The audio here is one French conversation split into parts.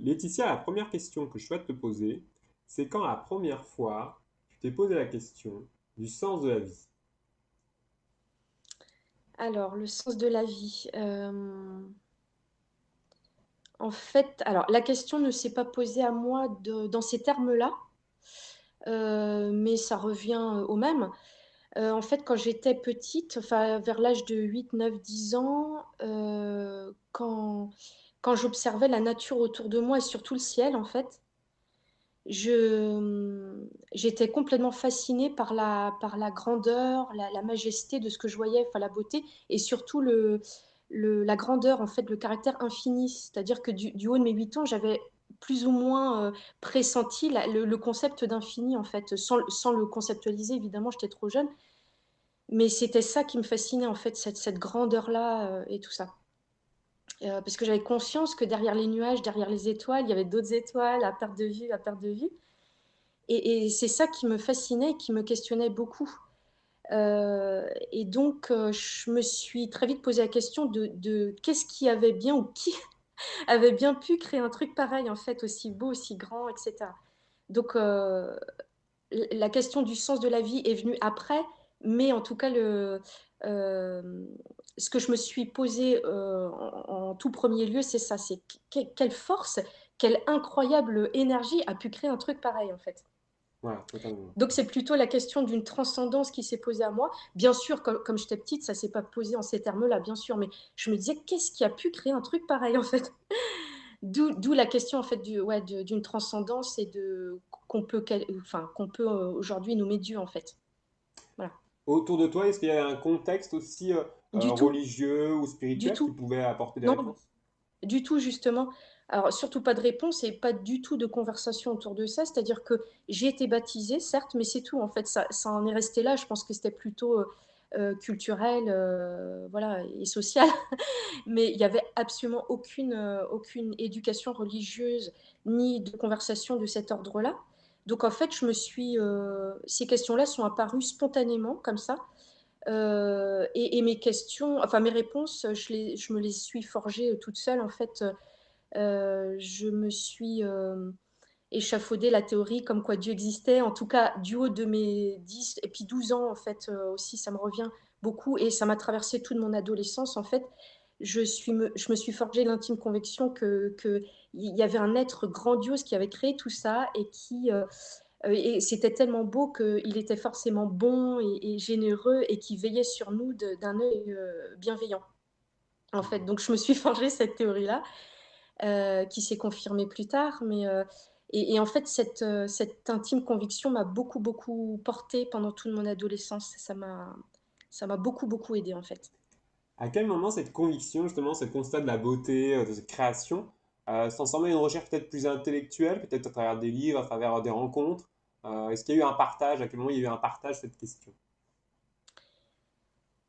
Laetitia, la première question que je souhaite te poser, c'est quand la première fois tu t'es posé la question du sens de la vie? Alors, le sens de la vie. En fait, alors la question ne s'est pas posée à moi dans ces termes-là, mais ça revient au même. En fait, quand j'étais petite, enfin vers l'âge de 8, 9, 10 ans, quand j'observais la nature autour de moi et surtout le ciel, en fait, j'étais complètement fascinée par la grandeur, la majesté de ce que je voyais, enfin la beauté, et surtout la grandeur, en fait, le caractère infini. C'est-à-dire que du haut de mes 8 ans, j'avais plus ou moins pressenti le concept d'infini, en fait, sans le conceptualiser, évidemment, j'étais trop jeune, mais c'était ça qui me fascinait, en fait, cette grandeur-là et tout ça. Parce que j'avais conscience que derrière les nuages, derrière les étoiles, il y avait d'autres étoiles à perte de vue, à perte de vue. Et c'est ça qui me fascinait, qui me questionnait beaucoup. Et donc, je me suis très vite posé la question de qu'est-ce qui avait bien ou qui avait bien pu créer un truc pareil, en fait, aussi beau, aussi grand, etc. Donc, la question du sens de la vie est venue après, mais en tout cas, euh, ce que je me suis posé en tout premier lieu, c'est ça, c'est quelle force, quelle incroyable énergie a pu créer un truc pareil, en fait. Voilà, totalement. Donc c'est plutôt la question d'une transcendance qui s'est posée à moi. Bien sûr, comme j'étais petite, ça s'est pas posé en ces termes-là, bien sûr, mais je me disais, qu'est-ce qui a pu créer un truc pareil, en fait? D'où la question, en fait, ouais, d'une transcendance et qu'on peut aujourd'hui nommer Dieu, en fait. Voilà. Autour de toi, est-ce qu'il y a un contexte aussi Du tout, religieux ou du spirituel qui tout. pouvait apporter des Non, réponses? du tout, justement. Alors, surtout pas de réponse et pas du tout de conversation autour de ça. C'est-à-dire que j'ai été baptisée, certes, mais c'est tout. En fait, ça en est resté là. Je pense que c'était plutôt culturel, voilà, et social. Mais il n'y avait absolument aucune éducation religieuse ni de conversation de cet ordre-là. Donc, en fait, ces questions-là sont apparues spontanément, comme ça. Et mes questions, enfin mes réponses, je me les suis forgées toute seule, en fait. Je me suis échafaudé la théorie comme quoi Dieu existait, en tout cas du haut de mes 10 et puis 12 ans, en fait, aussi, ça me revient beaucoup et ça m'a traversé toute mon adolescence, en fait. Je me suis forgé l'intime conviction qu'il y avait un être grandiose qui avait créé tout ça et c'était tellement beau qu'il était forcément bon et généreux et qui veillait sur nous d'un œil bienveillant, en fait. Mhm. Donc je me suis forgé cette théorie-là qui s'est confirmée plus tard. Et en fait, cette intime conviction m'a beaucoup, beaucoup portée pendant toute mon adolescence. Ça m'a beaucoup, beaucoup aidée, en fait. À quel moment cette conviction, justement, ce constat de la beauté, de cette création, s'est transformé en une recherche peut-être plus intellectuelle, peut-être à travers des livres, à travers des rencontres? Est-ce qu'il y a eu un partage? À quel moment il y a eu un partage de cette question?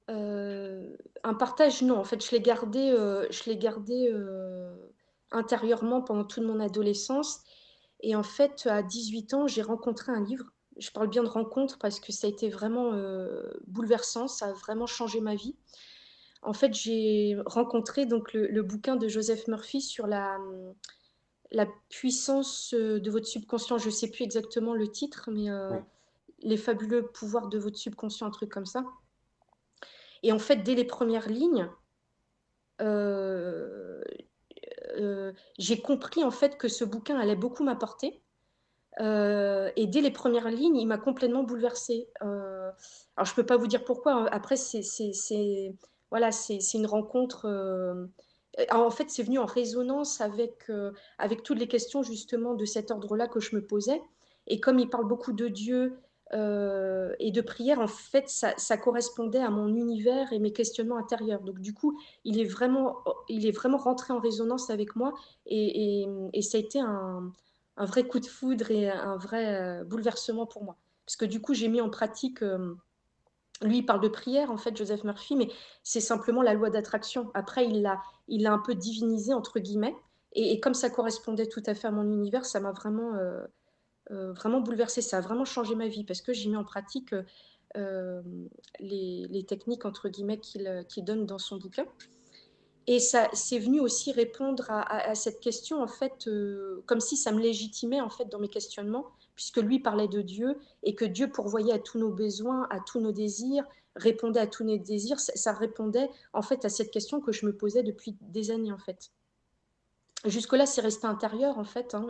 Un partage, non. En fait, je l'ai gardé intérieurement pendant toute mon adolescence. Et en fait, à 18 ans, j'ai rencontré un livre. Je parle bien de rencontre parce que ça a été vraiment bouleversant, ça a vraiment changé ma vie. En fait, j'ai rencontré donc le bouquin de Joseph Murphy sur la puissance de votre subconscient. Je ne sais plus exactement le titre, mais Oui. les fabuleux pouvoirs de votre subconscient, un truc comme ça. Et en fait, dès les premières lignes, euh, j'ai compris en fait que ce bouquin allait beaucoup m'apporter. Et dès les premières lignes, il m'a complètement bouleversée. Alors, je ne peux pas vous dire pourquoi, hein. Après, voilà, c'est une rencontre. En fait, c'est venu en résonance avec toutes les questions justement de cet ordre-là que je me posais. Et comme il parle beaucoup de Dieu et de prière, en fait, ça correspondait à mon univers et mes questionnements intérieurs. Donc, du coup, il est vraiment rentré en résonance avec moi. Et ça a été un vrai coup de foudre et un vrai bouleversement pour moi. Parce que du coup, j'ai mis en pratique, lui, il parle de prière, en fait, Joseph Murphy, mais c'est simplement la loi d'attraction. Après, il l'a un peu divinisé, entre guillemets. Et comme ça correspondait tout à fait à mon univers, ça m'a vraiment bouleversée. Ça a vraiment changé ma vie parce que j'ai mis en pratique euh, les techniques, entre guillemets, qu'il donne dans son bouquin. Et ça, c'est venu aussi répondre à cette question, en fait, comme si ça me légitimait, en fait, dans mes questionnements, puisque lui parlait de Dieu et que Dieu pourvoyait à tous nos besoins, à tous nos désirs, répondait à tous nos désirs. Ça répondait, en fait, à cette question que je me posais depuis des années, en fait. Jusque-là, c'est resté intérieur, en fait, hein,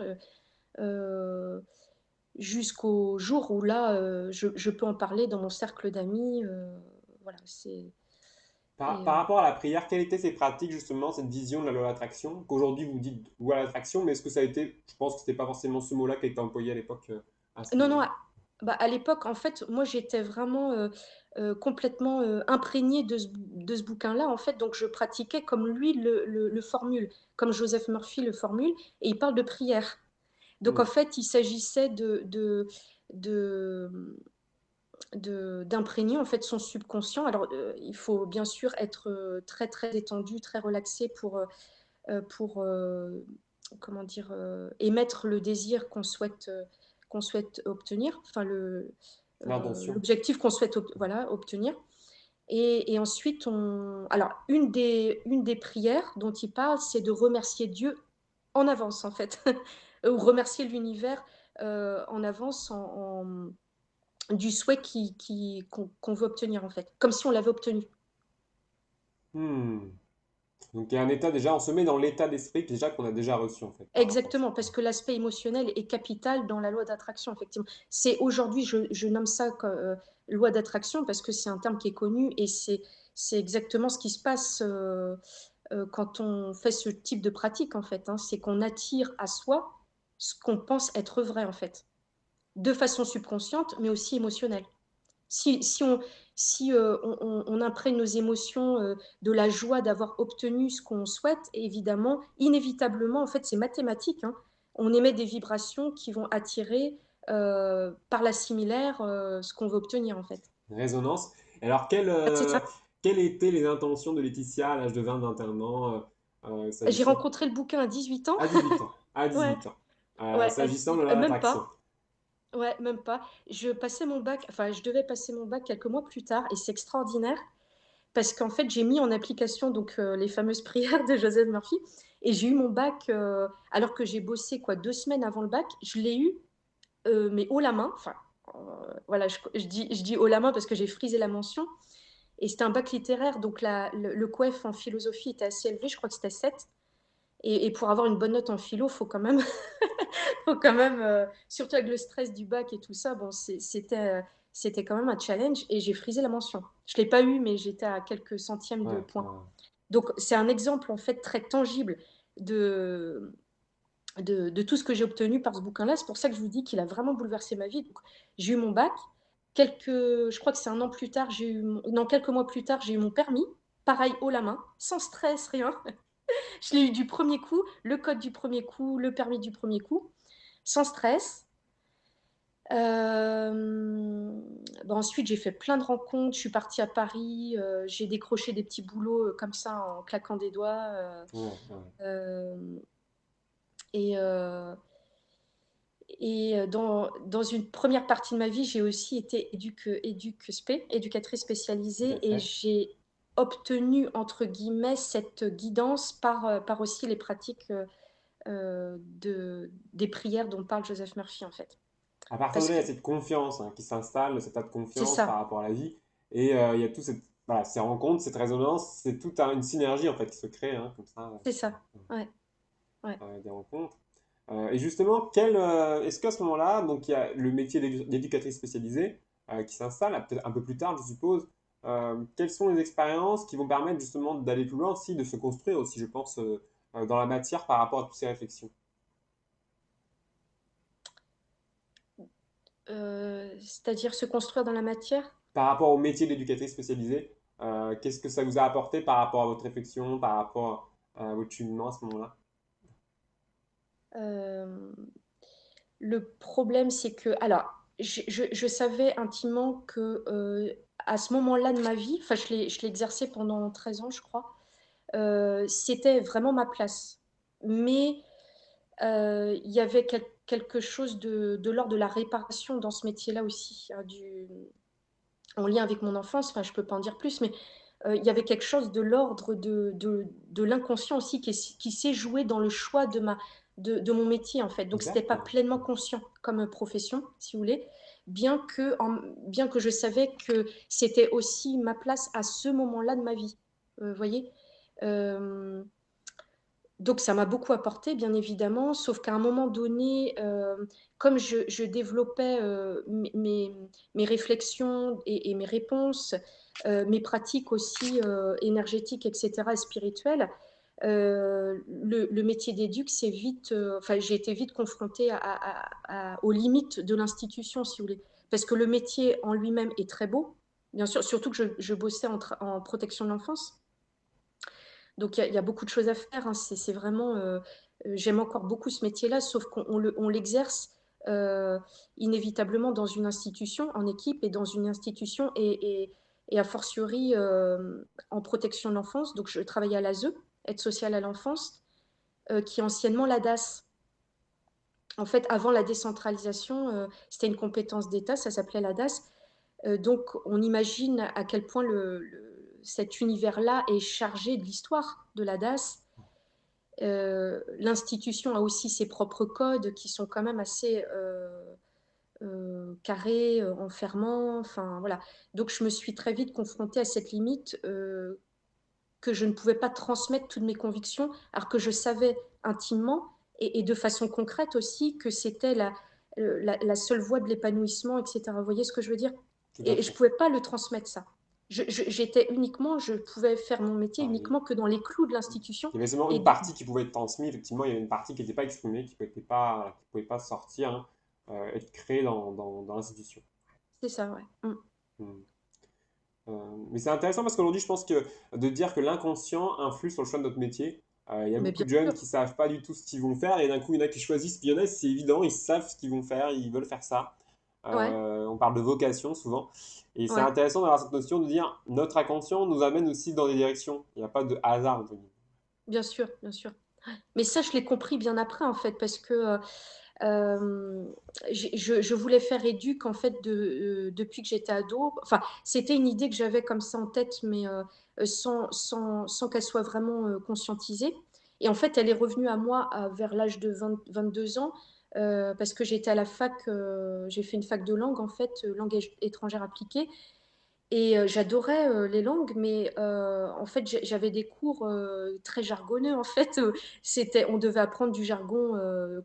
jusqu'au jour où là, je peux en parler dans mon cercle d'amis. Voilà, c'est. Par Et, rapport à la prière, quelle était ces pratiques, justement, cette vision de la loi d'attraction? Qu'aujourd'hui vous dites loi d'attraction, mais est-ce que ça a été, je pense que c'était pas forcément ce mot-là qui a été employé à l'époque, à ce non, moment-là. non, bah, à l'époque, en fait, moi, j'étais vraiment, complètement, imprégnée de ce bouquin-là, en fait, donc je pratiquais comme lui le formule, comme Joseph Murphy le formule, et il parle de prière. Donc en Hmm. fait, il s'agissait de, d'imprégner, en fait, son subconscient. Alors, il faut bien sûr être, très, très détendu, très relaxé pour, comment dire? Émettre le désir qu'on souhaite obtenir, enfin L'intention. l'objectif qu'on souhaite voilà, obtenir. Et ensuite on alors une des prières dont il parle, c'est de remercier Dieu en avance, en fait, ou remercier l'univers, en avance du souhait qu'on veut obtenir, en fait, comme si on l'avait obtenu. Hmm. Donc il y a un état déjà, on se met dans l'état d'esprit déjà qu'on a déjà reçu en fait par rapport à ça. Exactement, parce que l'aspect émotionnel est capital dans la loi d'attraction, effectivement. C'est aujourd'hui, je nomme ça loi d'attraction parce que c'est un terme qui est connu et c'est exactement ce qui se passe quand on fait ce type de pratique, en fait, hein. C'est qu'on attire à soi ce qu'on pense être vrai, en fait, de façon subconsciente, mais aussi émotionnelle. Si, si, on, si on imprègne nos émotions de la joie d'avoir obtenu ce qu'on souhaite, évidemment, inévitablement, en fait, c'est mathématique, hein, on émet des vibrations qui vont attirer par la similaire ce qu'on veut obtenir, en fait. Résonance. Et alors Ah, c'est ça. quelles étaient les intentions de Laetitia à l'âge de 20-21 ans, J'ai s'agissant rencontré le bouquin à 18 ans. à 18 ans, à Ouais, 18 ans, ouais, s'agissant de la loi même d'attraction. pas. Ouais, même pas. Je passais mon bac, enfin, je devais passer mon bac quelques mois plus tard, et c'est extraordinaire parce qu'en fait, j'ai mis en application donc les fameuses prières de Joseph Murphy, et j'ai eu mon bac alors que j'ai bossé quoi 2 semaines avant le bac. Je l'ai eu, mais haut la main. Enfin, voilà, je dis haut la main parce que j'ai frisé la mention. Et c'était un bac littéraire, donc le coef en philosophie était assez élevé. Je crois que c'était 7. Et pour avoir une bonne note en philo, faut quand même faut quand même, surtout avec le stress du bac et tout ça, bon, c'était quand même un challenge et j'ai frisé la mention. Je l'ai pas eu, mais j'étais à quelques centièmes de Ouais, points. ouais. Donc c'est un exemple en fait très tangible de, de tout ce que j'ai obtenu par ce bouquin-là. C'est pour ça que je vous dis qu'il a vraiment bouleversé ma vie. Donc, j'ai eu mon bac. Je crois que c'est un an plus tard, non, quelques mois plus tard, j'ai eu mon permis. Pareil, haut la main, sans stress, rien. Je l'ai eu du premier coup, le code du premier coup, le permis du premier coup, sans stress. Ensuite, j'ai fait plein de rencontres. Je suis partie à Paris. J'ai décroché des petits boulots comme ça en claquant des doigts. Ouais, ouais. Euh, et dans une première partie de ma vie, j'ai aussi été éducatrice Tout à spécialisée, et fait. j'ai obtenu, entre guillemets, cette guidance par aussi les pratiques des prières dont parle Joseph Murphy, en fait. À partir de Parce là, il y que a cette confiance hein, qui s'installe, cet état de c'est confiance par ça, rapport à la vie. Et il y a tout cette, voilà, ces rencontres, cette résonance, c'est toute une synergie en fait qui se crée hein, comme ça, c'est ça. Ouais, ouais. des rencontres. Et justement, est-ce qu'à ce moment-là, donc il y a le métier d'éducatrice spécialisée qui s'installe, peut-être un peu plus tard, je suppose. Quelles sont les expériences qui vont permettre justement d'aller plus loin aussi, de se construire aussi, je pense, dans la matière par rapport à toutes ces réflexions? C'est-à-dire se construire dans la matière. Par rapport au métier d'éducatrice spécialisée, qu'est-ce que ça vous a apporté par rapport à votre réflexion, par rapport à votre cheminement à ce moment-là? Euh, le problème, c'est que, alors, je savais intimement que à ce moment-là de ma vie, enfin, je l'ai exercé pendant 13 ans, je crois, c'était vraiment ma place. Mais il y avait quelque chose de l'ordre de la réparation dans ce métier-là aussi, hein, en lien avec mon enfance. Enfin, je peux pas en dire plus, mais il y avait quelque chose de l'ordre de l'inconscient aussi qui s'est joué dans le choix de mon métier, en fait. Donc c'était pas D'accord. pleinement conscient comme, profession, si vous voulez, bien que je savais que c'était aussi ma place à ce moment-là de ma vie, voyez? Hem donc ça m'a beaucoup apporté, bien évidemment, sauf qu'à un moment donné, comme je développais, mes réflexions et mes réponses, mes pratiques aussi, énergétiques et cetera et spirituelles, le métier d'éduc s'est vite, enfin j'ai été vite confrontée aux limites de l'institution, si vous voulez. Parce que le métier en lui-même est très beau, bien sûr, surtout que je bossais en protection de l'enfance. Donc il y a beaucoup de choses à faire, hein. C'est vraiment, j'aime encore beaucoup ce métier-là, sauf on l'exerce, heu, inévitablement dans une institution, en équipe et dans une institution et a fortiori, en protection de l'enfance. Donc je travaillais à l'ASE, aide sociale à l'enfance, qui est anciennement l'ADAS. En fait, avant la décentralisation, c'était une compétence d'État, ça s'appelait l'ADAS. Donc on imagine à quel point cet univers-là est chargé de l'histoire de la DAS. L'institution a aussi ses propres codes qui sont quand même assez carrés, enfermants, enfin voilà. Donc je me suis très vite confrontée à cette limite que je ne pouvais pas transmettre toutes mes convictions, alors que je savais intimement et de façon concrète aussi que c'était la seule voie de l'épanouissement, etc. Vous voyez ce que je veux dire? Tout à Et je ne fait. pouvais pas le transmettre ça. Je pouvais faire mon métier Ah, uniquement que dans les clous de l'institution. il y avait seulement une Et partie qui pouvait être transmise. Effectivement, il y avait une partie qui n'était pas exprimée, qui pouvait pas sortir, hein, être créée dans l'institution. c'est ça, ouais. Mm. Hmm. Euh, mais c'est intéressant parce qu'aujourd'hui, je pense que de dire que l'inconscient influe sur le choix de notre métier. Il y a Mais beaucoup bien de jeunes sûr, qui savent pas du tout ce qu'ils vont faire et d'un coup, il y en a qui choisissent. Puis il y en a, c'est évident, ils savent ce qu'ils vont faire, ils veulent faire ça. ouais, On parle de vocation souvent. Et c'est ouais, intéressant d'avoir cette notion de dire notre inconscient nous amène aussi dans des directions. Il n'y a pas de hasard, entre guillemets. bien sûr, bien sûr. Mais ça, je l'ai compris bien après, en fait, parce que je voulais faire éduc, en fait, depuis que j'étais ado. Enfin, c'était une idée que j'avais comme ça en tête, mais sans qu'elle soit vraiment conscientisée. Et en fait, elle est revenue à moi vers l'âge de 22 ans, parce que j'étais à la fac, j'ai fait une fac de langue, en fait, langue étrangère appliquée. Et j'adorais, les langues, mais en fait, j'avais des cours, très jargonneux, en fait, on devait apprendre du jargon,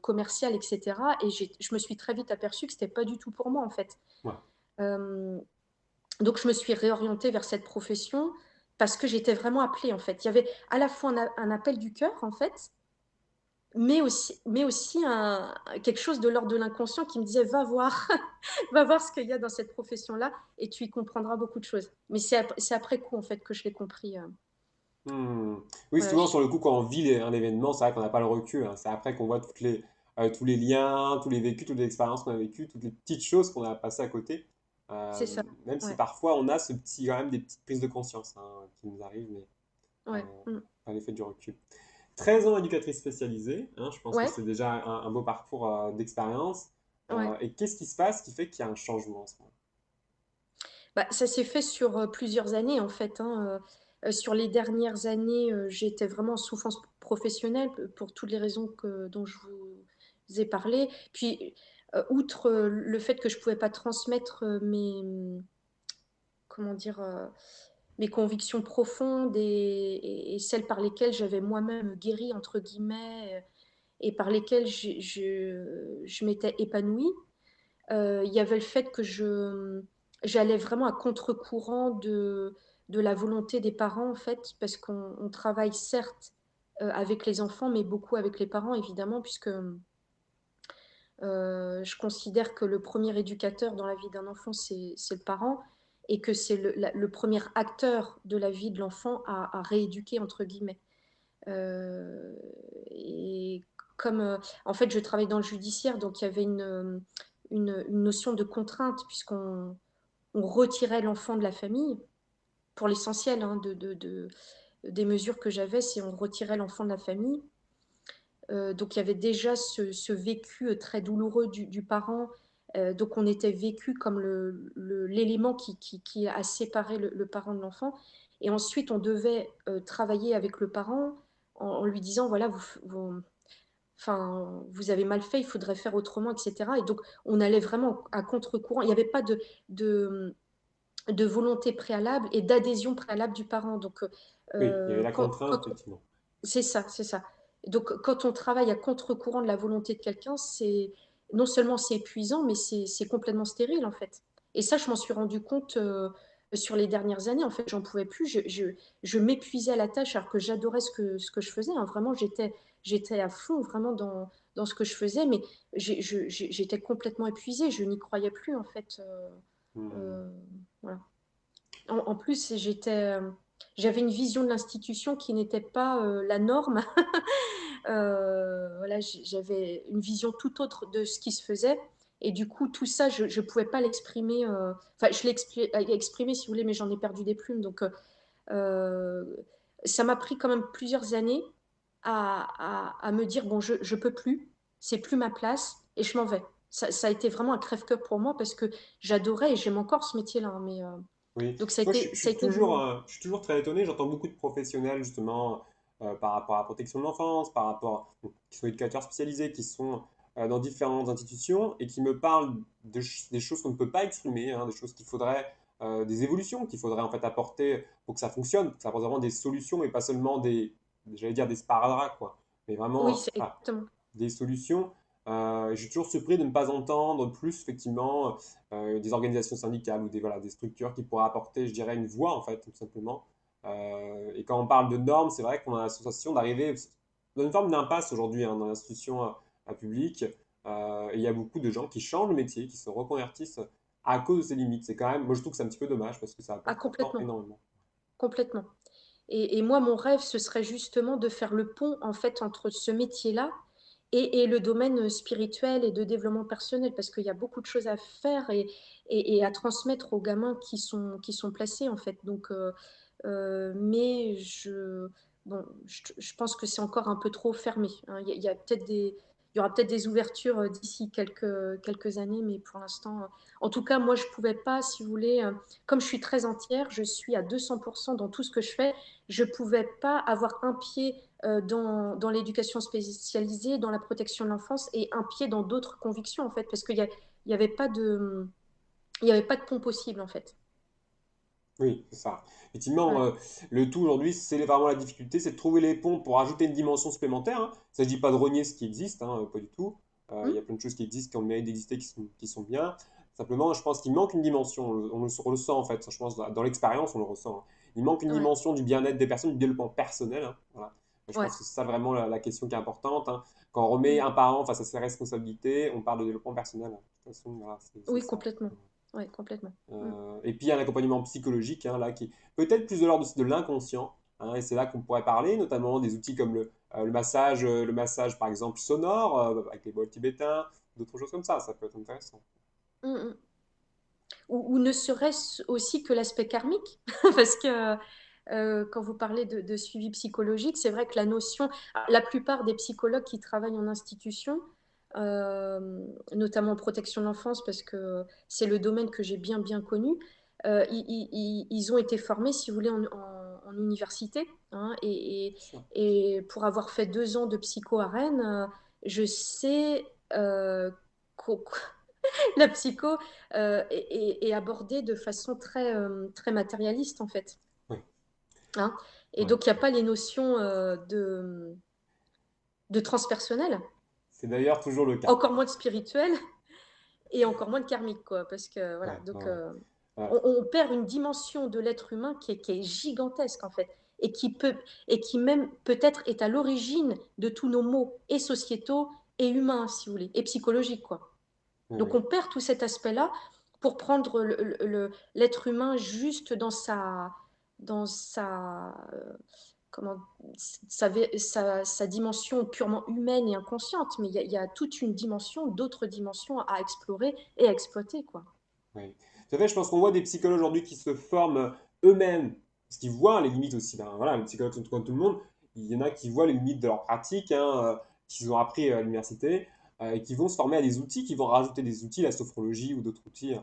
commercial et cetera et je me suis très vite aperçue que c'était pas du tout pour moi, en fait. Ouais. Hem, donc je me suis réorientée vers cette profession parce que j'étais vraiment appelée, en fait. Il y avait à la fois un appel du cœur, en fait, mais aussi quelque chose de l'ordre de l'inconscient qui me disait: «Va voir, va voir ce qu'il y a dans cette profession-là et tu y comprendras beaucoup de choses». Mais c'est après coup, en fait, que je l'ai compris, Hmm. Oui, voilà, souvent sur le coup, quand on vit un événement, c'est vrai qu'on n'a pas le recul, hein. C'est après qu'on voit tous les liens, tous les vécus, toutes les expériences qu'on a vécues, toutes les petites choses qu'on a passées à côté. c'est ça. Même si Ouais, parfois on a quand même des petites prises de conscience, hein, qui nous arrivent, mais ouais, à l'effet du recul. 13 ans éducatrice spécialisée, hein, je pense que ouais, c'est déjà un beau parcours d'expérience. ouais. Et qu'est-ce qui se passe qui fait qu'il y a un changement en ce moment? Bah, ça s'est fait sur, plusieurs années, en fait, hein, sur les dernières années, j'ai été vraiment en souffrance professionnelle pour toutes les raisons dont je vous ai parlé. Puis, outre, le fait que je pouvais pas transmettre, comment dire? Mes convictions profondes et celles par lesquelles j'avais moi-même «guéri» entre guillemets, et par lesquelles je m'étais épanouie. Il y avait le fait que j'allais vraiment à contre-courant de la volonté des parents, en fait, parce qu'on travaille certes, avec les enfants, mais beaucoup avec les parents évidemment puisque, je considère que le premier éducateur dans la vie d'un enfant, c'est le parent et que c'est le premier acteur de la vie de l'enfant à «rééduquer» entre guillemets. Et comme, en fait, je travaille dans le judiciaire, donc il y avait une notion de contrainte puisqu'on retirait l'enfant de la famille, pour l'essentiel, hein, des mesures que j'avais, c'est on retirait l'enfant de la famille. Donc il y avait déjà ce vécu, très douloureux du parent, donc on était vécu comme l'élément qui a séparé le parent de l'enfant Et ensuite, on devait travailler avec le parent en lui disant, voilà, enfin, vous avez mal fait, il faudrait faire autrement, etc. Et donc, on allait vraiment à contre-courant. Il n'y avait pas de, de volonté préalable et d'adhésion préalable du parent. Donc, Oui, il y avait la quand contrainte, effectivement. c'est ça, c'est ça. Donc, quand on travaille à contre-courant de la volonté de quelqu'un, c'est non seulement c'est épuisant, mais c'est complètement stérile en fait. Et ça, je m'en suis rendu compte sur les dernières années. En fait, j'en pouvais plus. Je m'épuisais à la tâche alors que j'adorais ce que je faisais, hein. Vraiment, j'étais à fond vraiment dans ce que je faisais, mais j'étais complètement épuisée. Je n'y croyais plus en fait. Hmm. Euh, voilà. En plus, j'avais une vision de l'institution qui n'était pas la norme. Voilà, j'avais une vision tout autre de ce qui se faisait. Et du coup, tout ça, je ne pouvais pas l'exprimer. Enfin, je l'ai exprimé, si vous voulez, mais j'en ai perdu des plumes. Donc, euh, ça m'a pris quand même plusieurs années à me dire, bon, je ne peux plus, c'est plus ma place, et je m'en vais. Ça a été vraiment un crève-cœur pour moi parce que j'adorais et j'aime encore ce métier-là, hein. Mais, Oui, donc, moi ça a été douloureux. je suis toujours très étonné. J'entends beaucoup de professionnels justement par rapport à la protection de l'enfance, par rapport qui sont éducateurs spécialisés, qui sont dans différentes institutions et qui me parlent des choses qu'on ne peut pas exprimer, hein, des choses qu'il faudrait, des évolutions qu'il faudrait en fait apporter pour que ça fonctionne, pour que ça apporte vraiment des solutions, mais pas seulement j'allais dire des sparadraps quoi, mais Oui, vraiment c'est exactement. des solutions. Je suis toujours surpris de ne pas entendre plus effectivement des organisations syndicales ou voilà, des structures qui pourraient apporter, je dirais, une voix en fait, tout simplement. Et quand on parle de normes, c'est vrai qu'on a l'association d'arriver dans une forme d'impasse aujourd'hui hein, dans l'institution publique. Et il y a beaucoup de gens qui changent de métier, qui se reconvertissent à cause de ces limites. C'est quand même, moi je trouve que c'est un petit peu dommage parce que ça Ah, apporte pourtant complètement, énormément. complètement. Et moi, mon rêve, ce serait justement de faire le pont en fait entre ce métier-là et le domaine spirituel et de développement personnel, parce qu'il y a beaucoup de choses à faire et à transmettre aux gamins qui sont placés en fait. Donc, mais bon, je pense que c'est encore un peu trop fermé, hein. Il y a peut-être il y aura peut-être des ouvertures d'ici quelques années, mais pour l'instant, en tout cas, moi, je pouvais pas, si vous voulez, comme je suis très entière, je suis à 200% dans tout ce que je fais, je pouvais pas avoir un pied dans l'éducation spécialisée, dans la protection de l'enfance et un pied dans d'autres convictions, en fait, parce il y avait pas il y avait pas de pont possible, en fait. Oui, c'est ça. Effectivement, Ouais. le tout aujourd'hui, c'est vraiment la difficulté, c'est de trouver les ponts pour ajouter une dimension supplémentaire, hein. Il ne s'agit pas de renier ce qui existe, hein, pas du tout. Il y a Hmm. plein de choses qui existent, qui ont le mérite d'exister, qui sont bien. Simplement, je pense qu'il manque une dimension, on le ressent en fait, je pense dans l'expérience, on le ressent, hein. Il manque une Ouais. dimension du bien-être des personnes, du développement personnel, hein, voilà. Je Ouais. pense que c'est ça vraiment la question qui est importante, hein. Quand on remet Hmm. un parent face à ses responsabilités, on parle de développement personnel, hein. De toute façon, voilà, c'est Oui, ça. complètement. Ouais, complètement. Hmm. Et puis il y a un accompagnement psychologique hein, là, qui est peut-être plus de l'ordre de l'inconscient. Hein, et c'est là qu'on pourrait parler, notamment des outils comme le massage par exemple sonore, avec les bols tibétains, d'autres choses comme ça peut être intéressant. Hmm, hmm. Ou ne serait-ce aussi que l'aspect karmique, parce que quand vous parlez de suivi psychologique, c'est vrai que la notion, la plupart des psychologues qui travaillent en institution, notamment en protection de l'enfance, parce que c'est le domaine que j'ai bien connu, ils ont été formés, si vous voulez, en université, hein, Sûr. et pour avoir fait 2 ans de psycho à Rennes, je sais qu'au la psycho est abordée de façon très matérialiste, en fait, Oui, hein. Et ouais. donc, il n'y a pas les notions de transpersonnel, C'est d'ailleurs toujours le cas. encore moins de spirituel et encore moins de karmique, quoi. Parce que, voilà, Ouais, donc, ouais, ouais. on perd une dimension de l'être humain qui est gigantesque, en fait, et qui même peut-être est à l'origine de tous nos maux, et sociétaux, et humains, si vous voulez, et psychologiques, quoi. Ouais, Donc ouais. on perd tout cet aspect-là pour prendre l'être humain juste dans comment, sa dimension purement humaine et inconsciente. Mais il y a toute une dimension, d'autres dimensions à explorer et à exploiter, quoi. Oui. Tout à fait, je pense qu'on voit des psychologues aujourd'hui qui se forment eux-mêmes, parce qu'ils voient les limites aussi. Ben, voilà, les psychologues sont comme tout le monde. Il y en a qui voient les limites de leur pratique, hein, qu'ils ont appris à l'université, et qui vont se former à des outils, qui vont rajouter des outils, la sophrologie ou d'autres outils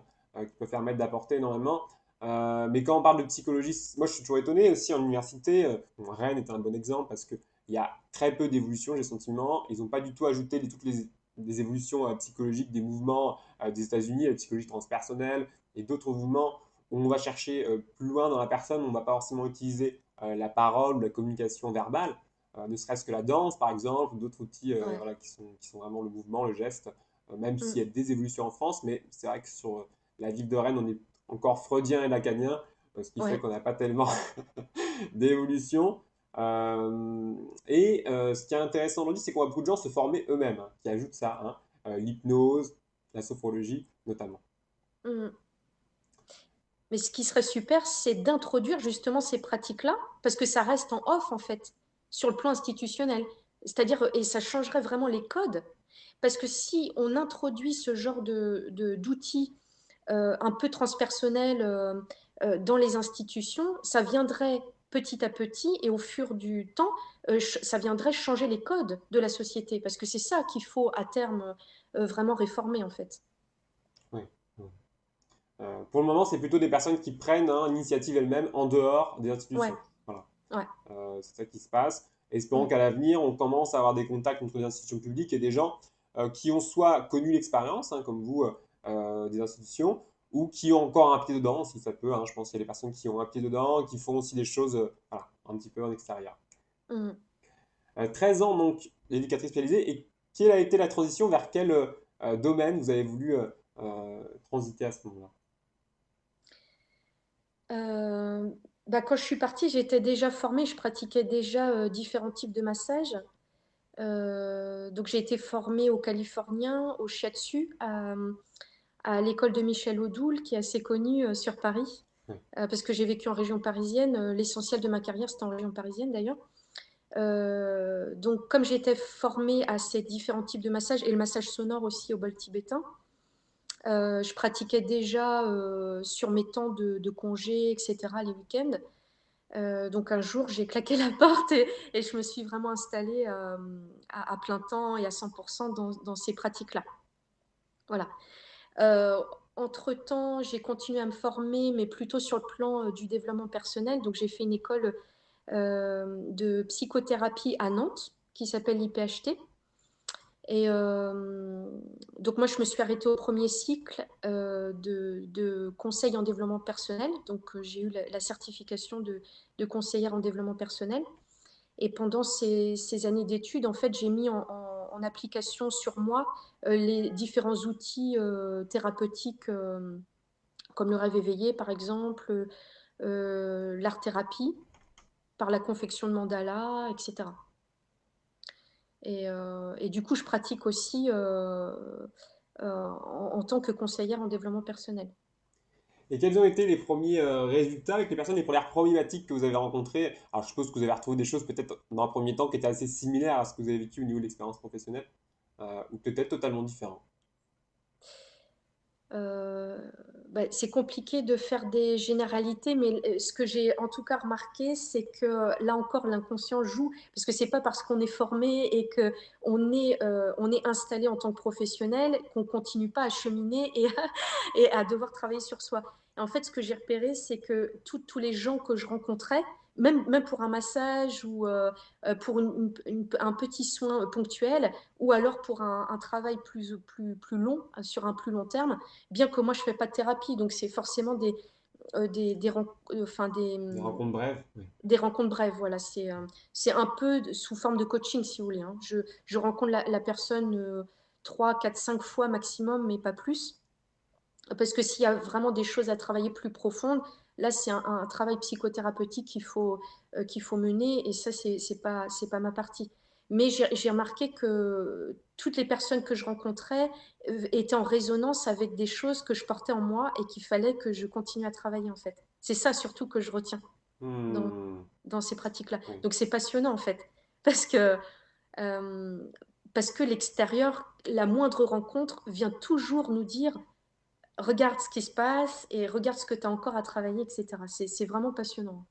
qui peuvent permettre d'apporter énormément. Mais quand on parle de psychologie, moi je suis toujours étonné aussi en université. Bon, Rennes est un bon exemple parce qu'il y a très peu d'évolution, j'ai le sentiment. Ils n'ont pas du tout ajouté toutes les évolutions psychologiques des mouvements des États-Unis, la psychologie transpersonnelle et d'autres mouvements où on va chercher plus loin dans la personne, on ne va pas forcément utiliser la parole ou la communication verbale, ne serait-ce que la danse par exemple, ou d'autres outils Ouais. voilà, qui sont vraiment le mouvement, le geste, même s'il Mm. y a des évolutions en France, mais c'est vrai que sur la ville de Rennes, on est encore freudien et lacanien, ce qui fait Ouais. qu'on n'a pas tellement d'évolution. Ce qui est intéressant aujourd'hui, c'est qu'on voit beaucoup de gens se former eux-mêmes, hein, qui ajoutent ça, hein, l'hypnose, la sophrologie notamment. Mm. Mais ce qui serait super, c'est d'introduire justement ces pratiques-là, parce que ça reste en off, en fait, sur le plan institutionnel. C'est-à-dire, et ça changerait vraiment les codes. Parce que si on introduit ce genre d'outils un peu transpersonnels dans les institutions, ça viendrait petit à petit et au fur du temps, ça viendrait changer les codes de la société. Parce que c'est ça qu'il faut à terme vraiment réformer, en fait. Oui. Pour le moment, c'est plutôt des personnes qui prennent hein, l'initiative elles-mêmes en dehors des Ouais, institutions. Voilà. ouais. C'est ça qui se passe. Espérons Mm, qu'à l'avenir, on commence à avoir des contacts entre les institutions publiques et des gens qui ont soit connu l'expérience, hein, comme vous, des institutions, ou qui ont encore un pied dedans, si ça peut. Hein. Je pense qu'il y a des personnes qui ont un pied dedans, qui font aussi des choses voilà, un petit peu en extérieur. mm. 13 ans, donc, éducatrice spécialisée. Et quelle a été la transition vers quel domaine vous avez voulu transiter à ce moment-là? Euh, Bah, quand je suis partie, j'étais déjà formée, je pratiquais déjà différents types de massages. Donc j'ai été formée au californien, au shiatsu, à l'école de Michel Audoul, qui est assez connue sur Paris, Oui. parce que j'ai vécu en région parisienne. L'essentiel de ma carrière, c'était en région parisienne d'ailleurs. Donc comme j'étais formée à ces différents types de massages, et le massage sonore aussi au bol tibétain, je pratiquais déjà sur mes temps de congé, etc., les week-ends. Donc un jour, j'ai claqué la porte et je me suis vraiment installée à plein temps et à 100% dans ces pratiques-là. Voilà. Euh, Entre-temps, j'ai continué à me former, mais plutôt sur le plan du développement personnel. Donc j'ai fait une école de psychothérapie à Nantes qui s'appelle l'IPHT. Et donc moi, je me suis arrêtée au premier cycle de conseil en développement personnel. Donc j'ai eu la certification de conseillère en développement personnel. Et pendant ces années d'études, en fait, j'ai mis en application sur moi les différents outils thérapeutiques comme le rêve éveillé, par exemple, l'art-thérapie, par la confection de mandala, etc. Et du coup, je pratique aussi en tant que conseillère en développement personnel. Et quels ont été les premiers résultats avec les personnes, les premières problématiques que vous avez rencontrées? Alors, je suppose que vous avez retrouvé des choses peut-être dans un premier temps qui étaient assez similaires à ce que vous avez vécu au niveau de l'expérience professionnelle, ou peut-être totalement différents. Euh, Bah, c'est compliqué de faire des généralités, mais ce que j'ai en tout cas remarqué, c'est que là encore, l'inconscient joue, parce que c'est pas parce qu'on est formé et que on est installé en tant que professionnel qu'on continue pas à cheminer et à devoir travailler sur soi. Et en fait, ce que j'ai repéré, c'est que tous les gens que je rencontrais, même pour un massage ou pour un petit soin ponctuel, ou alors pour un travail plus long, sur un plus long terme, bien que moi je fais pas de thérapie, donc c'est forcément enfin, Des rencontres brèves? Oui. des rencontres brèves. Voilà, c'est un peu sous forme de coaching si vous voulez. Hein. Je rencontre la personne 3, 4, 5 fois maximum, mais pas plus. Parce que s'il y a vraiment des choses à travailler plus profondes, là c'est un travail psychothérapeutique qu'il faut mener et ça c'est pas ma partie. Mais j'ai remarqué que toutes les personnes que je rencontrais étaient en résonance avec des choses que je portais en moi et qu'il fallait que je continue à travailler en fait. C'est ça surtout que je retiens dans, Hmm, dans ces pratiques-là. oui. Donc c'est passionnant en fait parce que euh, parce que l'extérieur, la moindre rencontre vient toujours nous dire regarde ce qui se passe et regarde ce que tu as encore à travailler, etc. C'est vraiment passionnant.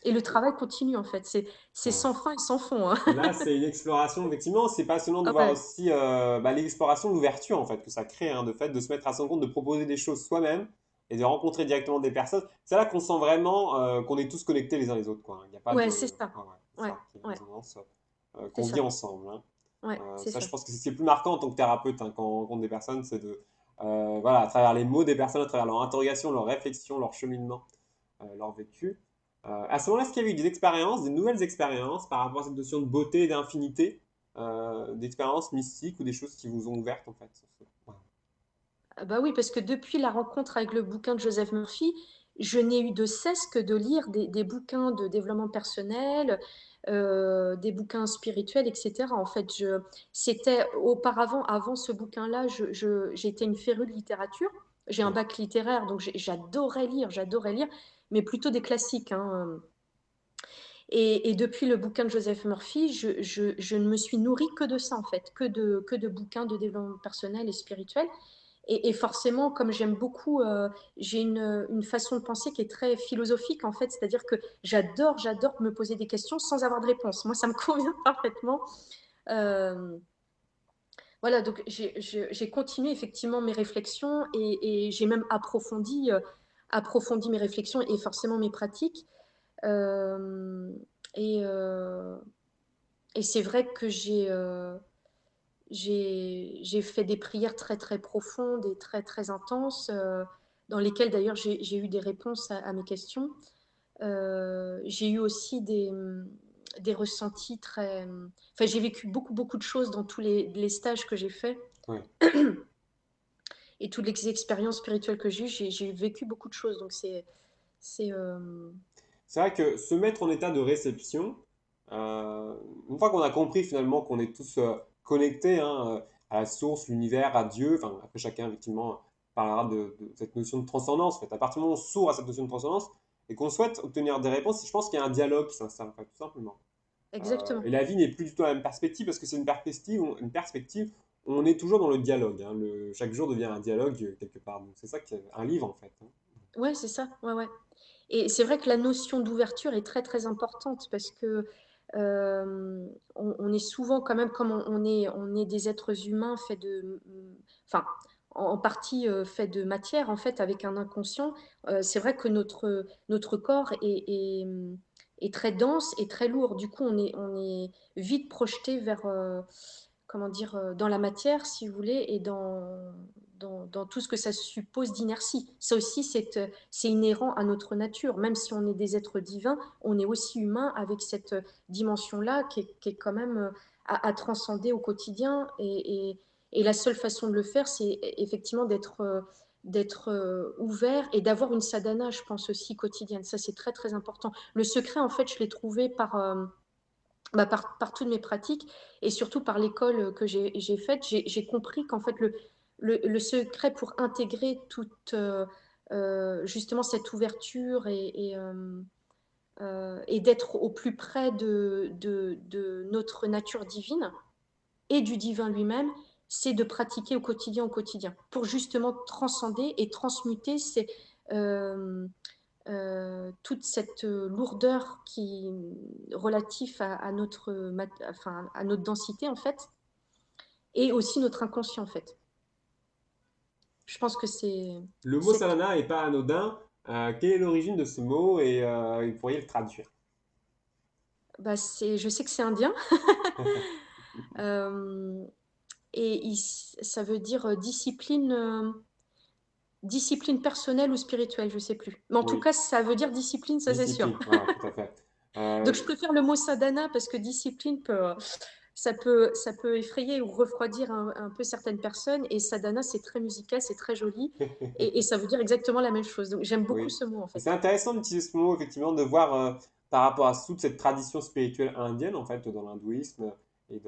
Et le travail continue en fait. C'est Ah. sans fin et sans fond. Hein. Là, c'est une exploration, effectivement. C'est passionnant de voir Ouais. aussi l'exploration de l'ouverture, en fait, que ça crée, hein, de fait, de se mettre à son compte, de proposer des choses soi-même, et de rencontrer directement des personnes, c'est là qu'on sent vraiment qu'on est tous connectés les uns les autres, quoi. Il n'y a pas de... Ouais, c'est ça. Ouais, ouais, c'est Ouais, ça, qu'il y a une ouais, résonance, c'est qu'on vit ça. ensemble, hein. Ouais, c'est Ça, ça. je pense que c'est ce qui est le plus marquant en tant que thérapeute, hein, quand on rencontre des personnes, c'est de, voilà, à travers les mots des personnes, à travers leur interrogation, leur réflexion, leur cheminement, leur vécu. À ce moment-là, est-ce qu'il y avait eu des expériences, des nouvelles expériences par rapport à cette notion de beauté et d'infinité, d'expériences mystiques ou des choses qui vous ont ouvertes en fait Ouais. Ah bah oui, parce que depuis la rencontre avec le bouquin de Joseph Murphy, je n'ai eu de cesse que de lire des bouquins de développement personnel, des bouquins spirituels, etc. En fait, c'était auparavant, avant ce bouquin-là, j'étais une férue de littérature. J'ai un Ouais. bac littéraire, donc j'adorais lire, mais plutôt des classiques, hein. Et depuis le bouquin de Joseph Murphy, je ne me suis nourrie que de ça, en fait, que de bouquins de développement personnel et spirituel. Et forcément, comme j'aime beaucoup, j'ai une façon de penser qui est très philosophique, en fait, c'est-à-dire que j'adore me poser des questions sans avoir de réponse. Moi, ça me convient parfaitement. Euh, voilà, donc j'ai continué effectivement mes réflexions et j'ai même approfondi mes réflexions et forcément mes pratiques. Euh, et, euh, et c'est vrai que j'ai fait des prières très très profondes et très très intenses, dans lesquelles d'ailleurs j'ai eu des réponses à mes questions. J'ai eu aussi des ressentis très... Enfin, j'ai vécu beaucoup de choses dans tous les stages que j'ai faits Ouais. et toutes les expériences spirituelles que j'ai eues, j'ai vécu beaucoup de choses. Donc c'est, C'est vrai que se mettre en état de réception, une fois qu'on a compris finalement qu'on est tous connectés, hein, à la source, l'univers, à Dieu, enfin après chacun effectivement parlera de cette notion de transcendance. En fait, à partir du moment où on s'ouvre à cette notion de transcendance et qu'on souhaite obtenir des réponses, je pense qu'il y a un dialogue qui s'installe, en fait, tout simplement. exactement. Et la vie n'est plus du tout la même perspective parce que c'est une perspective où on est toujours dans le dialogue, hein. Chaque jour devient un dialogue quelque part. Donc c'est ça qui est un livre en fait, hein. Ouais, c'est ça. Ouais, ouais. Et c'est vrai que la notion d'ouverture est très très importante parce que on est souvent quand même comme on est des êtres humains faits de, enfin en partie faits de matière en fait avec un inconscient. C'est vrai que notre corps est très dense et très lourd. Du coup, on est vite projeté vers comment dire dans la matière si vous voulez et dans tout ce que ça suppose d'inertie. Ça aussi, c'est inhérent à notre nature. Même si on est des êtres divins, on est aussi humain avec cette dimension-là qui est quand même à transcender au quotidien. Et la seule façon de le faire, c'est effectivement d'être ouvert et d'avoir une sadhana, je pense aussi quotidienne. Ça, c'est très très important. Le secret, en fait, je l'ai trouvé par toutes mes pratiques et surtout par l'école que j'ai faite. J'ai compris qu'en fait, le secret pour intégrer toute justement cette ouverture et d'être au plus près de notre nature divine et du divin lui-même, c'est de pratiquer au quotidien, pour justement transcender et transmuter euh, toute cette lourdeur qui relative enfin, à notre densité en fait, et aussi notre inconscient en fait. Je pense que Le mot c'est sadhana n'est pas anodin. Quelle est l'origine de ce mot et vous pourriez le traduire? je sais que c'est indien. euh, Ça veut dire discipline personnelle ou spirituelle, je sais plus. Mais en tout Oui, cas, ça veut dire discipline, ça c'est sûr. discipline, voilà, tout à fait. Donc je préfère le mot sadhana parce que discipline ça peut effrayer ou refroidir un peu certaines personnes. Et sadhana, c'est très musical, c'est très joli. Et ça veut dire exactement la même chose. Donc j'aime beaucoup Oui. ce mot en C'est fait. intéressant d'utiliser ce mot, effectivement, de voir par rapport à toute cette tradition spirituelle indienne, en fait, dans l'hindouisme et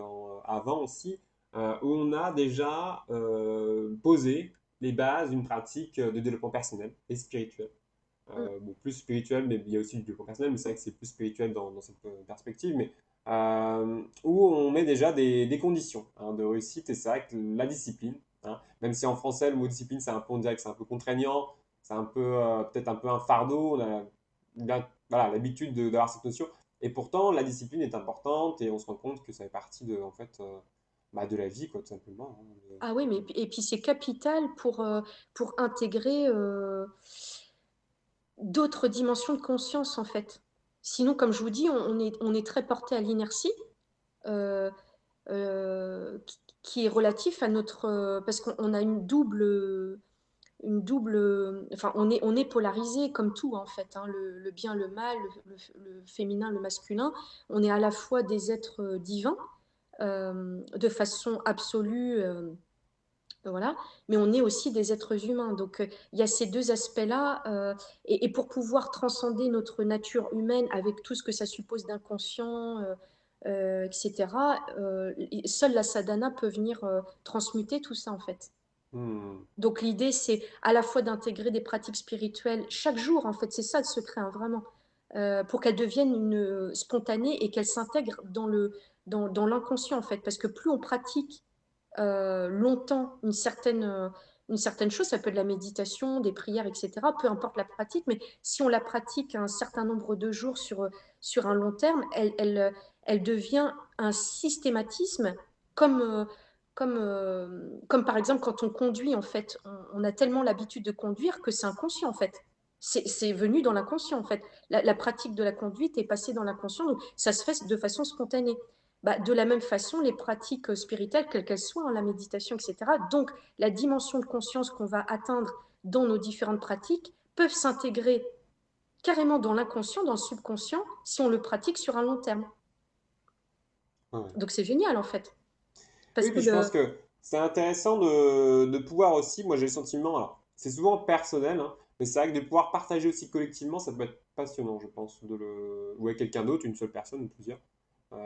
avant aussi, où on a déjà posé les bases d'une pratique de développement personnel et spirituel. Mm. Bon, plus spirituel, mais il y a aussi du développement personnel, mais c'est vrai que c'est plus spirituel dans cette perspective, mais où on met déjà des conditions, hein, de réussite, et c'est vrai que la discipline, hein, même si en français le mot discipline, c'est un peu, on dirait que c'est un peu contraignant, c'est un peu peut-être un peu un fardeau, on a voilà, l'habitude d'avoir cette notion, et pourtant la discipline est importante, et on se rend compte que ça fait partie de, en fait, bah, de la vie, quoi, tout simplement, hein. Ah oui, mais et puis c'est capital pour intégrer d'autres dimensions de conscience en fait. Sinon, comme je vous dis, on est très porté à l'inertie, euh, qui est relatif à notre... parce qu'on a enfin, on est polarisé comme tout en fait, hein, le bien, le mal, le féminin, le masculin. On est à la fois des êtres divins de façon absolue, voilà, mais on est aussi des êtres humains. Donc il y a ces deux aspects-là, et pour pouvoir transcender notre nature humaine avec tout ce que ça suppose d'inconscient, etc., seule la sadhana peut venir transmuter tout ça en fait. Hmm. Donc l'idée, c'est à la fois d'intégrer des pratiques spirituelles chaque jour, en fait, c'est ça le secret, hein, vraiment, pour qu'elles deviennent spontanées et qu'elles s'intègrent dans l'inconscient, en fait. Parce que plus on pratique longtemps une certaine chose, ça peut être de la méditation, des prières, etc., peu importe la pratique, mais si on la pratique un certain nombre de jours sur un long terme, elle devient un systématisme comme... comme par exemple quand on conduit, en fait, on a tellement l'habitude de conduire que c'est inconscient, en fait. C'est venu dans l'inconscient, en fait. La pratique de la conduite est passée dans l'inconscient, donc ça se fait de façon spontanée. Bah, de la même façon, les pratiques spirituelles, quelles qu'elles soient, hein, la méditation, etc., donc la dimension de conscience qu'on va atteindre dans nos différentes pratiques, peuvent s'intégrer carrément dans l'inconscient, dans le subconscient, si on le pratique sur un long terme. Ouais. Donc c'est génial, en fait. Parce Oui, que puis je pense que c'est intéressant de pouvoir aussi, moi j'ai le sentiment, alors c'est souvent personnel, hein, mais c'est vrai que de pouvoir partager aussi collectivement, ça peut être passionnant, je pense, ou avec quelqu'un d'autre, une seule personne ou plusieurs.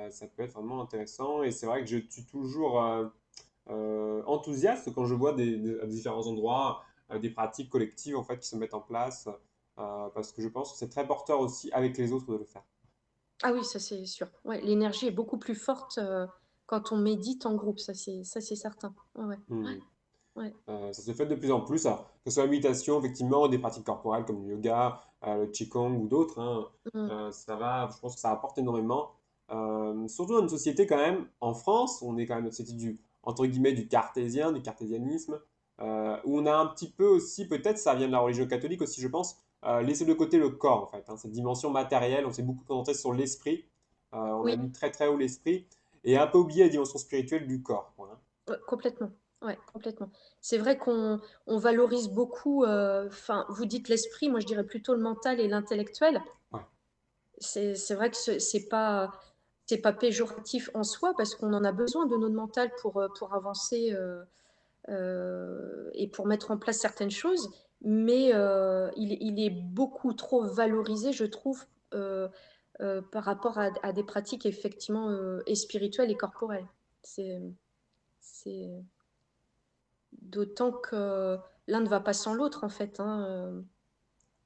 Ça peut être vraiment intéressant et c'est vrai que je suis toujours enthousiaste quand je vois à différents endroits des pratiques collectives en fait qui se mettent en place parce que je pense que c'est très porteur aussi avec les autres de le faire. Ah oui, ça c'est sûr. Ouais, l'énergie est beaucoup plus forte quand on médite en groupe, ça c'est certain. Ouais, ouais, Hmm. ouais. Ça se fait de plus en plus, alors, que ce soit la méditation, effectivement, des pratiques corporelles comme le yoga, le qigong ou d'autres, hein, Mm. ça va, je pense que ça apporte énormément. Surtout dans une société quand même, en France, on est quand même une société entre guillemets, du cartésien, du cartésianisme, où on a un petit peu aussi, peut-être ça vient de la religion catholique aussi, je pense, laissé de côté le corps en fait, hein, cette dimension matérielle, on s'est beaucoup concentré sur l'esprit, on a Oui, mis très très haut l'esprit, et un peu oublié la dimension spirituelle du corps, voilà. ouais, complètement. Ouais, complètement. C'est vrai qu'on valorise beaucoup, enfin, vous dites l'esprit, moi je dirais plutôt le mental et l'intellectuel. Ouais. C'est vrai que c'est pas péjoratif en soi parce qu'on en a besoin de notre mental pour avancer et pour mettre en place certaines choses, mais il est beaucoup trop valorisé, je trouve, euh, par rapport à des pratiques effectivement et spirituelles et corporelles. C'est, c'est d'autant que l'un ne va pas sans l'autre en fait, hein,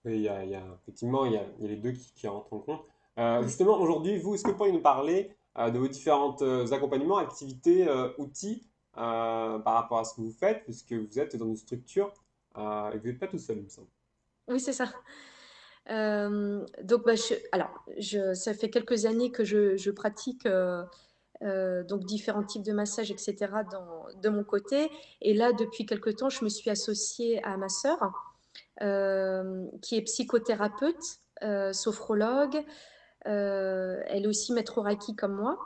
Et effectivement, il y a les deux qui rentrent en compte. mm. Justement, aujourd'hui, vous, est-ce que vous pourriez nous parler de vos différents accompagnements, activités, outils par rapport à ce que vous faites, puisque vous êtes dans une structure et que vous n'êtes pas tout seul, il me semble. Oui, c'est ça. Donc, bah, ça fait quelques années que je pratique donc différents types de massages, etc. De mon côté. Et là, depuis quelque temps, je me suis associée à ma sœur, qui est psychothérapeute, sophrologue. Elle est aussi maître Reiki comme moi.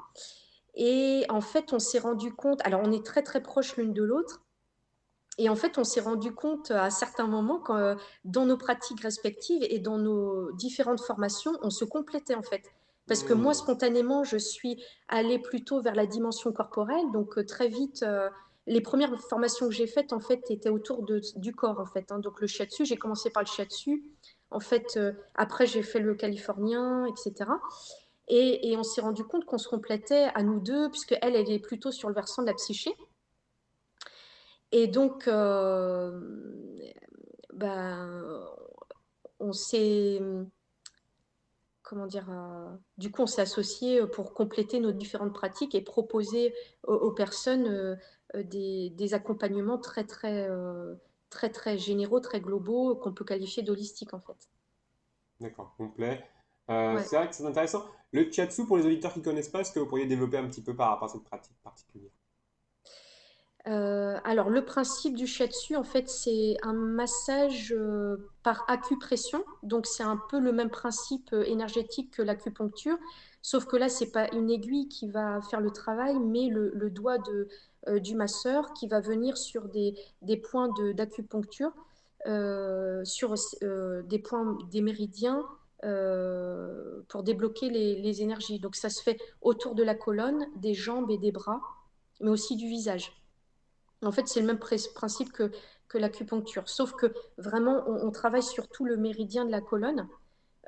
Et en fait, on s'est rendu compte, alors on est très très proches l'une de l'autre, et en fait, on s'est rendu compte à certains moments que dans nos pratiques respectives et dans nos différentes formations, on se complétait en fait. Parce que moi, Hmm. spontanément, je suis allée plutôt vers la dimension corporelle. Donc très vite, les premières formations que j'ai faites en fait étaient autour du corps en fait, hein. Donc le shiatsu, j'ai commencé par le shiatsu. En fait, après j'ai fait le californien, etc. Et on s'est rendu compte qu'on se complétait à nous deux, puisque elle est plutôt sur le versant de la psyché. Et donc, ben, on s'est, comment dire, du coup, on s'est associés pour compléter nos différentes pratiques et proposer aux personnes des accompagnements très, très généraux, très globaux, qu'on peut qualifier d'holistiques, en fait. D'accord, complet. Ouais. C'est vrai que c'est intéressant. Le shiatsu, pour les auditeurs qui ne connaissent pas, est-ce que vous pourriez développer un petit peu par rapport à cette pratique particulière? Alors le principe du shiatsu, en fait, c'est un massage, par acupression. Donc c'est un peu le même principe, énergétique que l'acupuncture, sauf que là, c'est pas une aiguille qui va faire le travail, mais le doigt du masseur qui va venir sur des points d'acupuncture, sur des points des méridiens, pour débloquer les énergies. Donc ça se fait autour de la colonne, des jambes et des bras, mais aussi du visage. En fait, c'est le même principe que l'acupuncture, sauf que vraiment, on travaille sur tout le méridien de la colonne,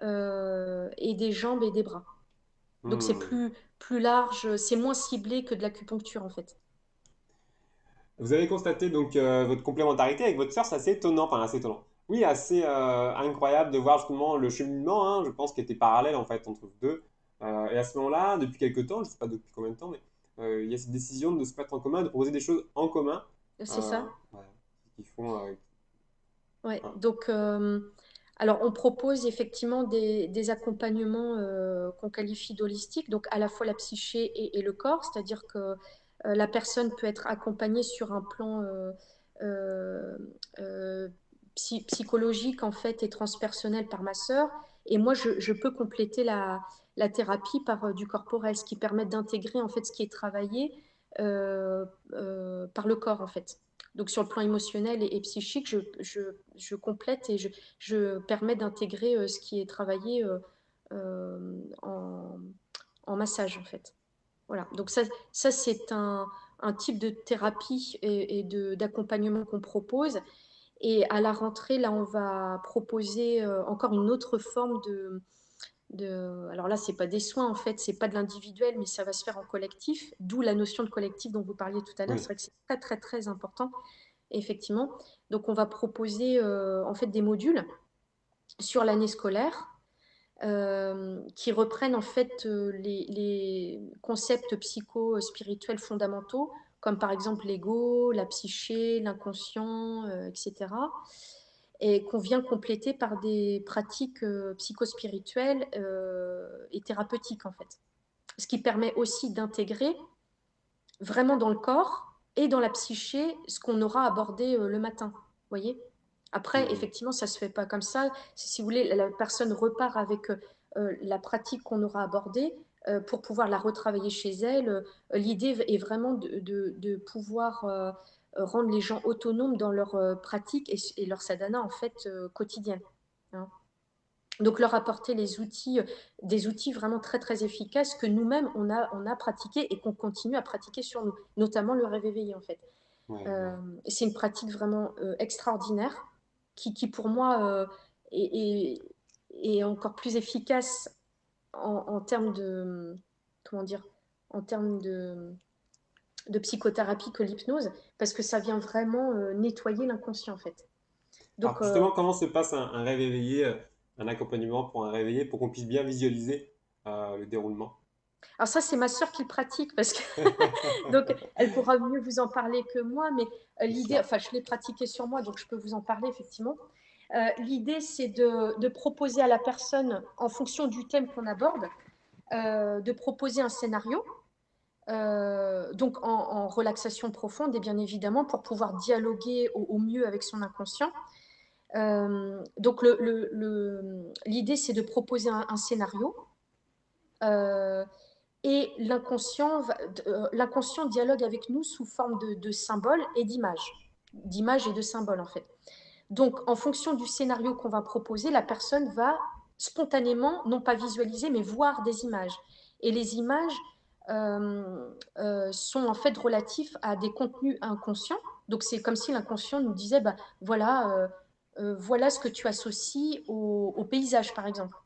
et des jambes et des bras. Donc c'est Hmm. plus large, c'est moins ciblé que de l'acupuncture en fait. Vous avez constaté donc votre complémentarité avec votre sœur, c'est assez étonnant, enfin assez étonnant. Oui, assez incroyable de voir justement le cheminement, hein, je pense, qui était parallèle en fait entre vous deux. Et à ce moment-là, depuis quelques temps, je ne sais pas depuis combien de temps, mais il y a cette décision de se mettre en commun, de proposer des choses en commun, C'est ça. voilà, qui font. Ouais. Voilà. Donc, alors on propose effectivement des accompagnements, qu'on qualifie d'holistiques, donc à la fois la psyché et le corps, c'est-à-dire que la personne peut être accompagnée sur un plan, euh, euh, psychologique en fait et transpersonnel par ma sœur, et moi je peux compléter la thérapie par du corporel, ce qui permet d'intégrer en fait ce qui est travaillé, par le corps en fait. Donc sur le plan émotionnel et psychique, je complète et je permets d'intégrer, ce qui est travaillé, euh, en, en massage en fait. Voilà. Donc ça c'est un type de thérapie d'accompagnement qu'on propose. Et à la rentrée, là, on va proposer, encore une autre forme alors là, c'est pas des soins en fait, c'est pas de l'individuel, mais ça va se faire en collectif. D'où la notion de collectif dont vous parliez tout à l'heure. Oui. C'est vrai que c'est très très très important. Effectivement. Donc, on va proposer, en fait des modules sur l'année scolaire, qui reprennent en fait, les concepts psycho-spirituels fondamentaux, comme par exemple l'ego, la psyché, l'inconscient, etc. Et qu'on vient compléter par des pratiques, psychospirituelles, et thérapeutiques en fait. Ce qui permet aussi d'intégrer vraiment dans le corps et dans la psyché ce qu'on aura abordé, le matin. Vous voyez. Après, Hmm. effectivement, ça ne se fait pas comme ça. Si vous voulez, la personne repart avec, la pratique qu'on aura abordée, pour pouvoir la retravailler chez elle. L'idée est vraiment de pouvoir, rendre les gens autonomes dans leur, pratique et leur sadhana en fait, quotidienne. Hein. Donc leur apporter des outils vraiment très très efficaces que nous-mêmes on a pratiqué et qu'on continue à pratiquer sur nous, notamment le rêve éveillé en fait. Ouais, ouais. Euh, c'est une pratique vraiment, extraordinaire qui pour moi, est, est, est encore plus efficace en termes de, comment dire, en termes de psychothérapie que l'hypnose, parce que ça vient vraiment, nettoyer l'inconscient en fait. Alors Donc, justement, comment se passe un rêve éveillé, un accompagnement pour un rêve éveillé, pour qu'on puisse bien visualiser le déroulement? alors ça, c'est ma sœur qui le pratique parce que donc elle pourra mieux vous en parler que moi, mais C'est l'idée, sûr. enfin je l'ai pratiqué sur moi, donc je peux vous en parler effectivement. L'idée, c'est de proposer à la personne, en fonction du thème qu'on aborde, de proposer un scénario, donc en relaxation profonde et bien évidemment pour pouvoir dialoguer au mieux avec son inconscient. Donc l'idée, c'est de proposer un scénario. Euh, et l'inconscient dialogue avec nous sous forme de symboles et d'images et de symboles en fait. Donc, en fonction du scénario qu'on va proposer, la personne va spontanément, non pas visualiser, mais voir des images. Et les images, sont en fait relatifs à des contenus inconscients. Donc, c'est comme si l'inconscient nous disait, bah, voilà, voilà ce que tu associes au paysage, par exemple.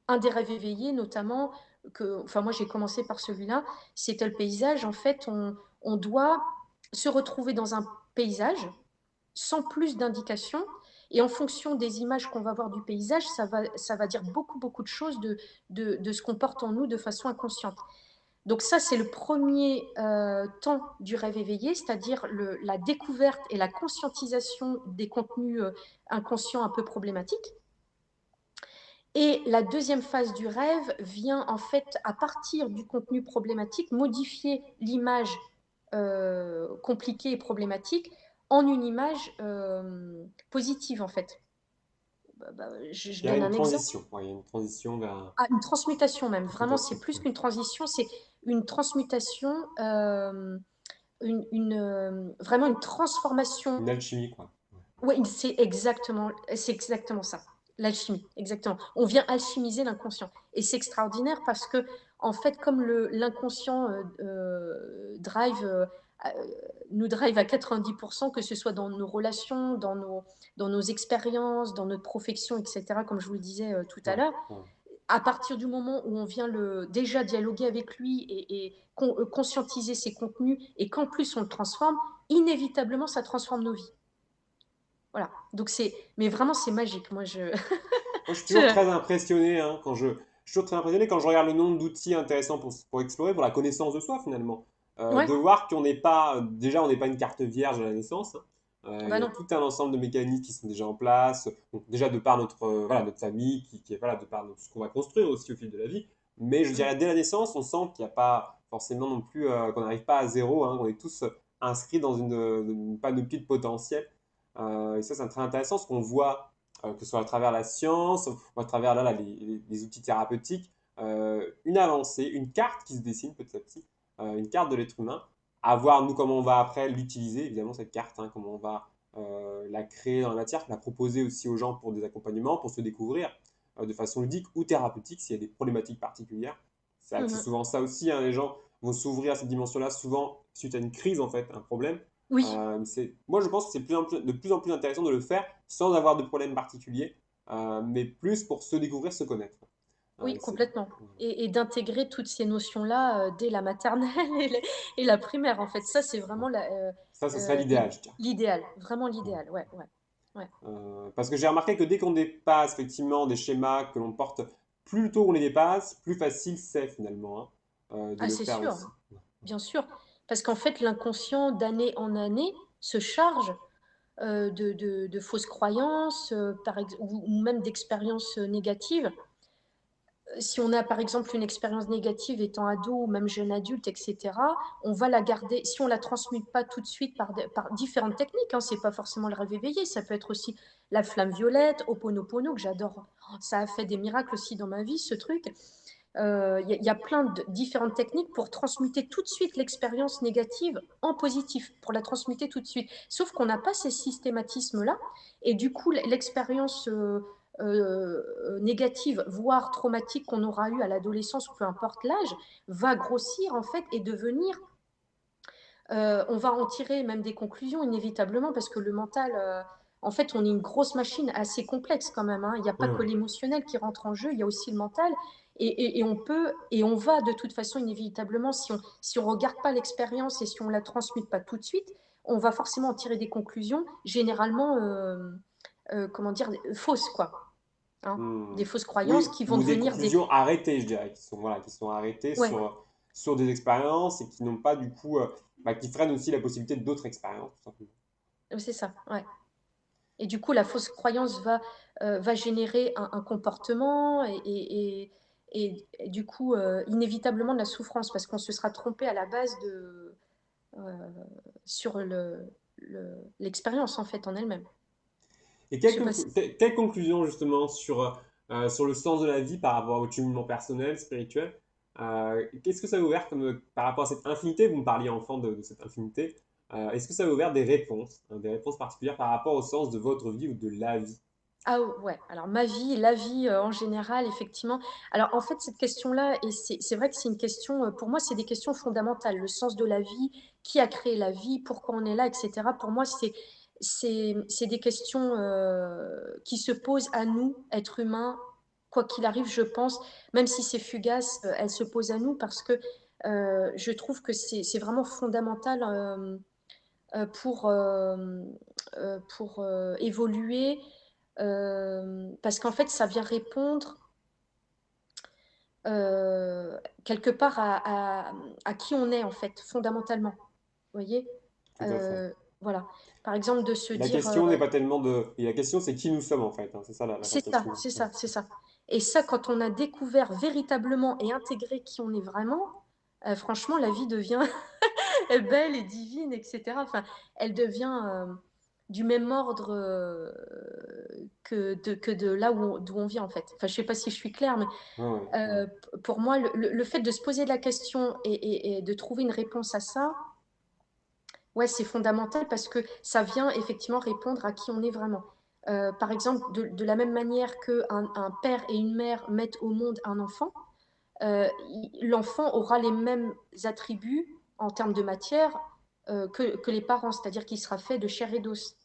Un des rêves éveillés, notamment, enfin moi j'ai commencé par celui-là, c'était le paysage. En fait, on doit se retrouver dans un paysage sans plus d'indications. Et en fonction des images qu'on va voir du paysage, ça va dire beaucoup, beaucoup de choses de ce qu'on porte en nous de façon inconsciente. Donc ça, c'est le premier, temps du rêve éveillé, c'est-à-dire la découverte et la conscientisation des contenus, inconscients un peu problématiques. Et la deuxième phase du rêve vient en fait à partir du contenu problématique modifier l'image, compliquée et problématique en une image positive, en fait. Je Il y a donne une un exemple. transition. Ouais, il y a une transition vers Ah, une transmutation même. Vraiment, c'est transmutation. plus qu'une transition, c'est une transmutation, vraiment une transformation. Une alchimie, quoi. Oui, c'est exactement ça. L'alchimie, exactement. On vient alchimiser l'inconscient. Et c'est extraordinaire parce que, en fait, comme l'inconscient euh, nous drive à 90%, que ce soit dans nos relations, dans nos expériences, dans notre profession, etc., comme je vous le disais tout à Ouais, l'heure, ouais. à partir du moment où on vient déjà dialoguer avec lui et conscientiser ses contenus, et qu'en plus on le transforme, inévitablement ça transforme nos vies. Voilà. Donc mais vraiment c'est magique. Moi Moi, je suis toujours je- très impressionné hein, je suis toujours très impressionné quand je regarde le nombre d'outils intéressants pour explorer, pour la connaissance de soi finalement. ouais, De voir qu'on n'est pas, déjà, on n'est pas une carte vierge à la naissance, hein. Il bah y a non. tout un ensemble de mécanismes qui sont déjà en place. Donc, déjà de par notre, voilà, notre famille, qui est voilà, de par ce qu'on va construire aussi au fil de la vie. Mais je Mm. dirais dès la naissance, on sent qu'il n'y a pas forcément non plus, qu'on n'arrive pas à zéro, hein, qu'on est tous inscrits dans une panoplie de potentiel. Et ça, c'est très intéressant, ce qu'on voit que ce soit à travers la science ou à travers là, les outils thérapeutiques, une avancée, une carte qui se dessine petit à petit, une carte de l'être humain, à voir nous comment on va après l'utiliser, évidemment cette carte, hein, comment on va la créer dans la matière, la proposer aussi aux gens pour des accompagnements, pour se découvrir de façon ludique ou thérapeutique s'il y a des problématiques particulières. C'est Mhm. souvent ça aussi, hein, les gens vont s'ouvrir à cette dimension-là souvent suite à une crise en fait, un problème. Oui, Moi, je pense que c'est de plus en plus intéressant de le faire sans avoir de problème particulier, mais plus pour se découvrir, se connaître. oui, Et complètement. Et d'intégrer toutes ces notions-là dès la maternelle et la primaire, en fait. Ça, c'est vraiment ça, ce serait l'idéal, je dirais. l'idéal. Vraiment l'idéal. Ouais, ouais, ouais. Parce que j'ai remarqué que dès qu'on dépasse effectivement des schémas que l'on porte, plus tôt on les dépasse, plus facile c'est finalement de Ah, le c'est faire sûr, aussi. bien sûr. Parce qu'en fait, l'inconscient, d'année en année, se charge de fausses croyances, ou même d'expériences négatives. Si on a par exemple une expérience négative étant ado ou même jeune adulte, etc., on va la garder, si on ne la transmute pas tout de suite par différentes techniques, hein, c'est pas forcément le rêve éveillé, ça peut être aussi la flamme violette, Ho'oponopono, que j'adore. Ça a fait des miracles aussi dans ma vie, ce truc. Y a plein de différentes techniques pour transmuter tout de suite l'expérience négative en positif, pour la transmuter tout de suite. Sauf qu'on n'a pas ces systématismes-là, et du coup, l'expérience négative, voire traumatique qu'on aura eue à l'adolescence, ou peu importe l'âge, va grossir en fait et devenir. On va en tirer même des conclusions inévitablement parce que le mental, en fait, on est une grosse machine assez complexe quand même, hein. Il n'y a pas que Ouais. l'émotionnel qui rentre en jeu, il y a aussi le mental. Et on va de toute façon inévitablement, si on regarde pas l'expérience et si on la transmute pas tout de suite, on va forcément en tirer des conclusions, généralement, comment dire, fausses, quoi. Hein. Hmm. Des fausses croyances Oui, qui vont ou des devenir des. conclusions arrêtées, je dirais, qui sont, voilà, qui sont arrêtées Ouais, sur des expériences et qui n'ont pas du coup, qui freinent aussi la possibilité d'autres expériences, tout simplement. c'est ça, ouais. Et du coup, la fausse croyance va générer un comportement et du coup, inévitablement de la souffrance parce qu'on se sera trompé à la base euh, sur l'expérience en fait en elle-même. Et Je sais pas si. quelle conclusion justement sur le sens de la vie par rapport au cheminement personnel, spirituel? Qu'est-ce que ça a ouvert par rapport à cette infinité? Vous me parliez enfant de cette infinité. Est-ce que ça a ouvert hein, des réponses particulières par rapport au sens de votre vie ou de la vie? Ah ouais, alors ma vie, la vie en général, effectivement. Alors en fait, cette question-là, et c'est vrai que c'est une question, pour moi, c'est des questions fondamentales. Le sens de la vie, qui a créé la vie, pourquoi on est là, etc. Pour moi, c'est des questions qui se posent à nous, êtres humains, quoi qu'il arrive, je pense, même si c'est fugace, elles se posent à nous parce que je trouve que c'est vraiment fondamental pour évoluer parce qu'en fait, ça vient répondre quelque part à qui on est, en fait, fondamentalement. Vous voyez. Tout à fait. Euh, voilà. Par exemple, de se La dire, question n'est pas tellement de... Et la question, c'est qui nous sommes en fait, hein. C'est ça la vraie c'est ça, question. c'est Ouais. ça, c'est ça. Et ça, quand on a découvert véritablement et intégré qui on est vraiment, franchement, la vie devient est belle et divine, etc. Enfin, elle devient du même ordre que de là d'où on vient en fait. Enfin, je sais pas si je suis claire, mais Ouais, ouais, ouais. pour moi, le fait de se poser la question et de trouver une réponse à ça, ouais, c'est fondamental parce que ça vient effectivement répondre à qui on est vraiment. Par exemple, de la même manière qu'un un père et une mère mettent au monde un enfant, l'enfant aura les mêmes attributs en termes de matière que les parents, c'est-à-dire qu'il sera fait de chair et d'os.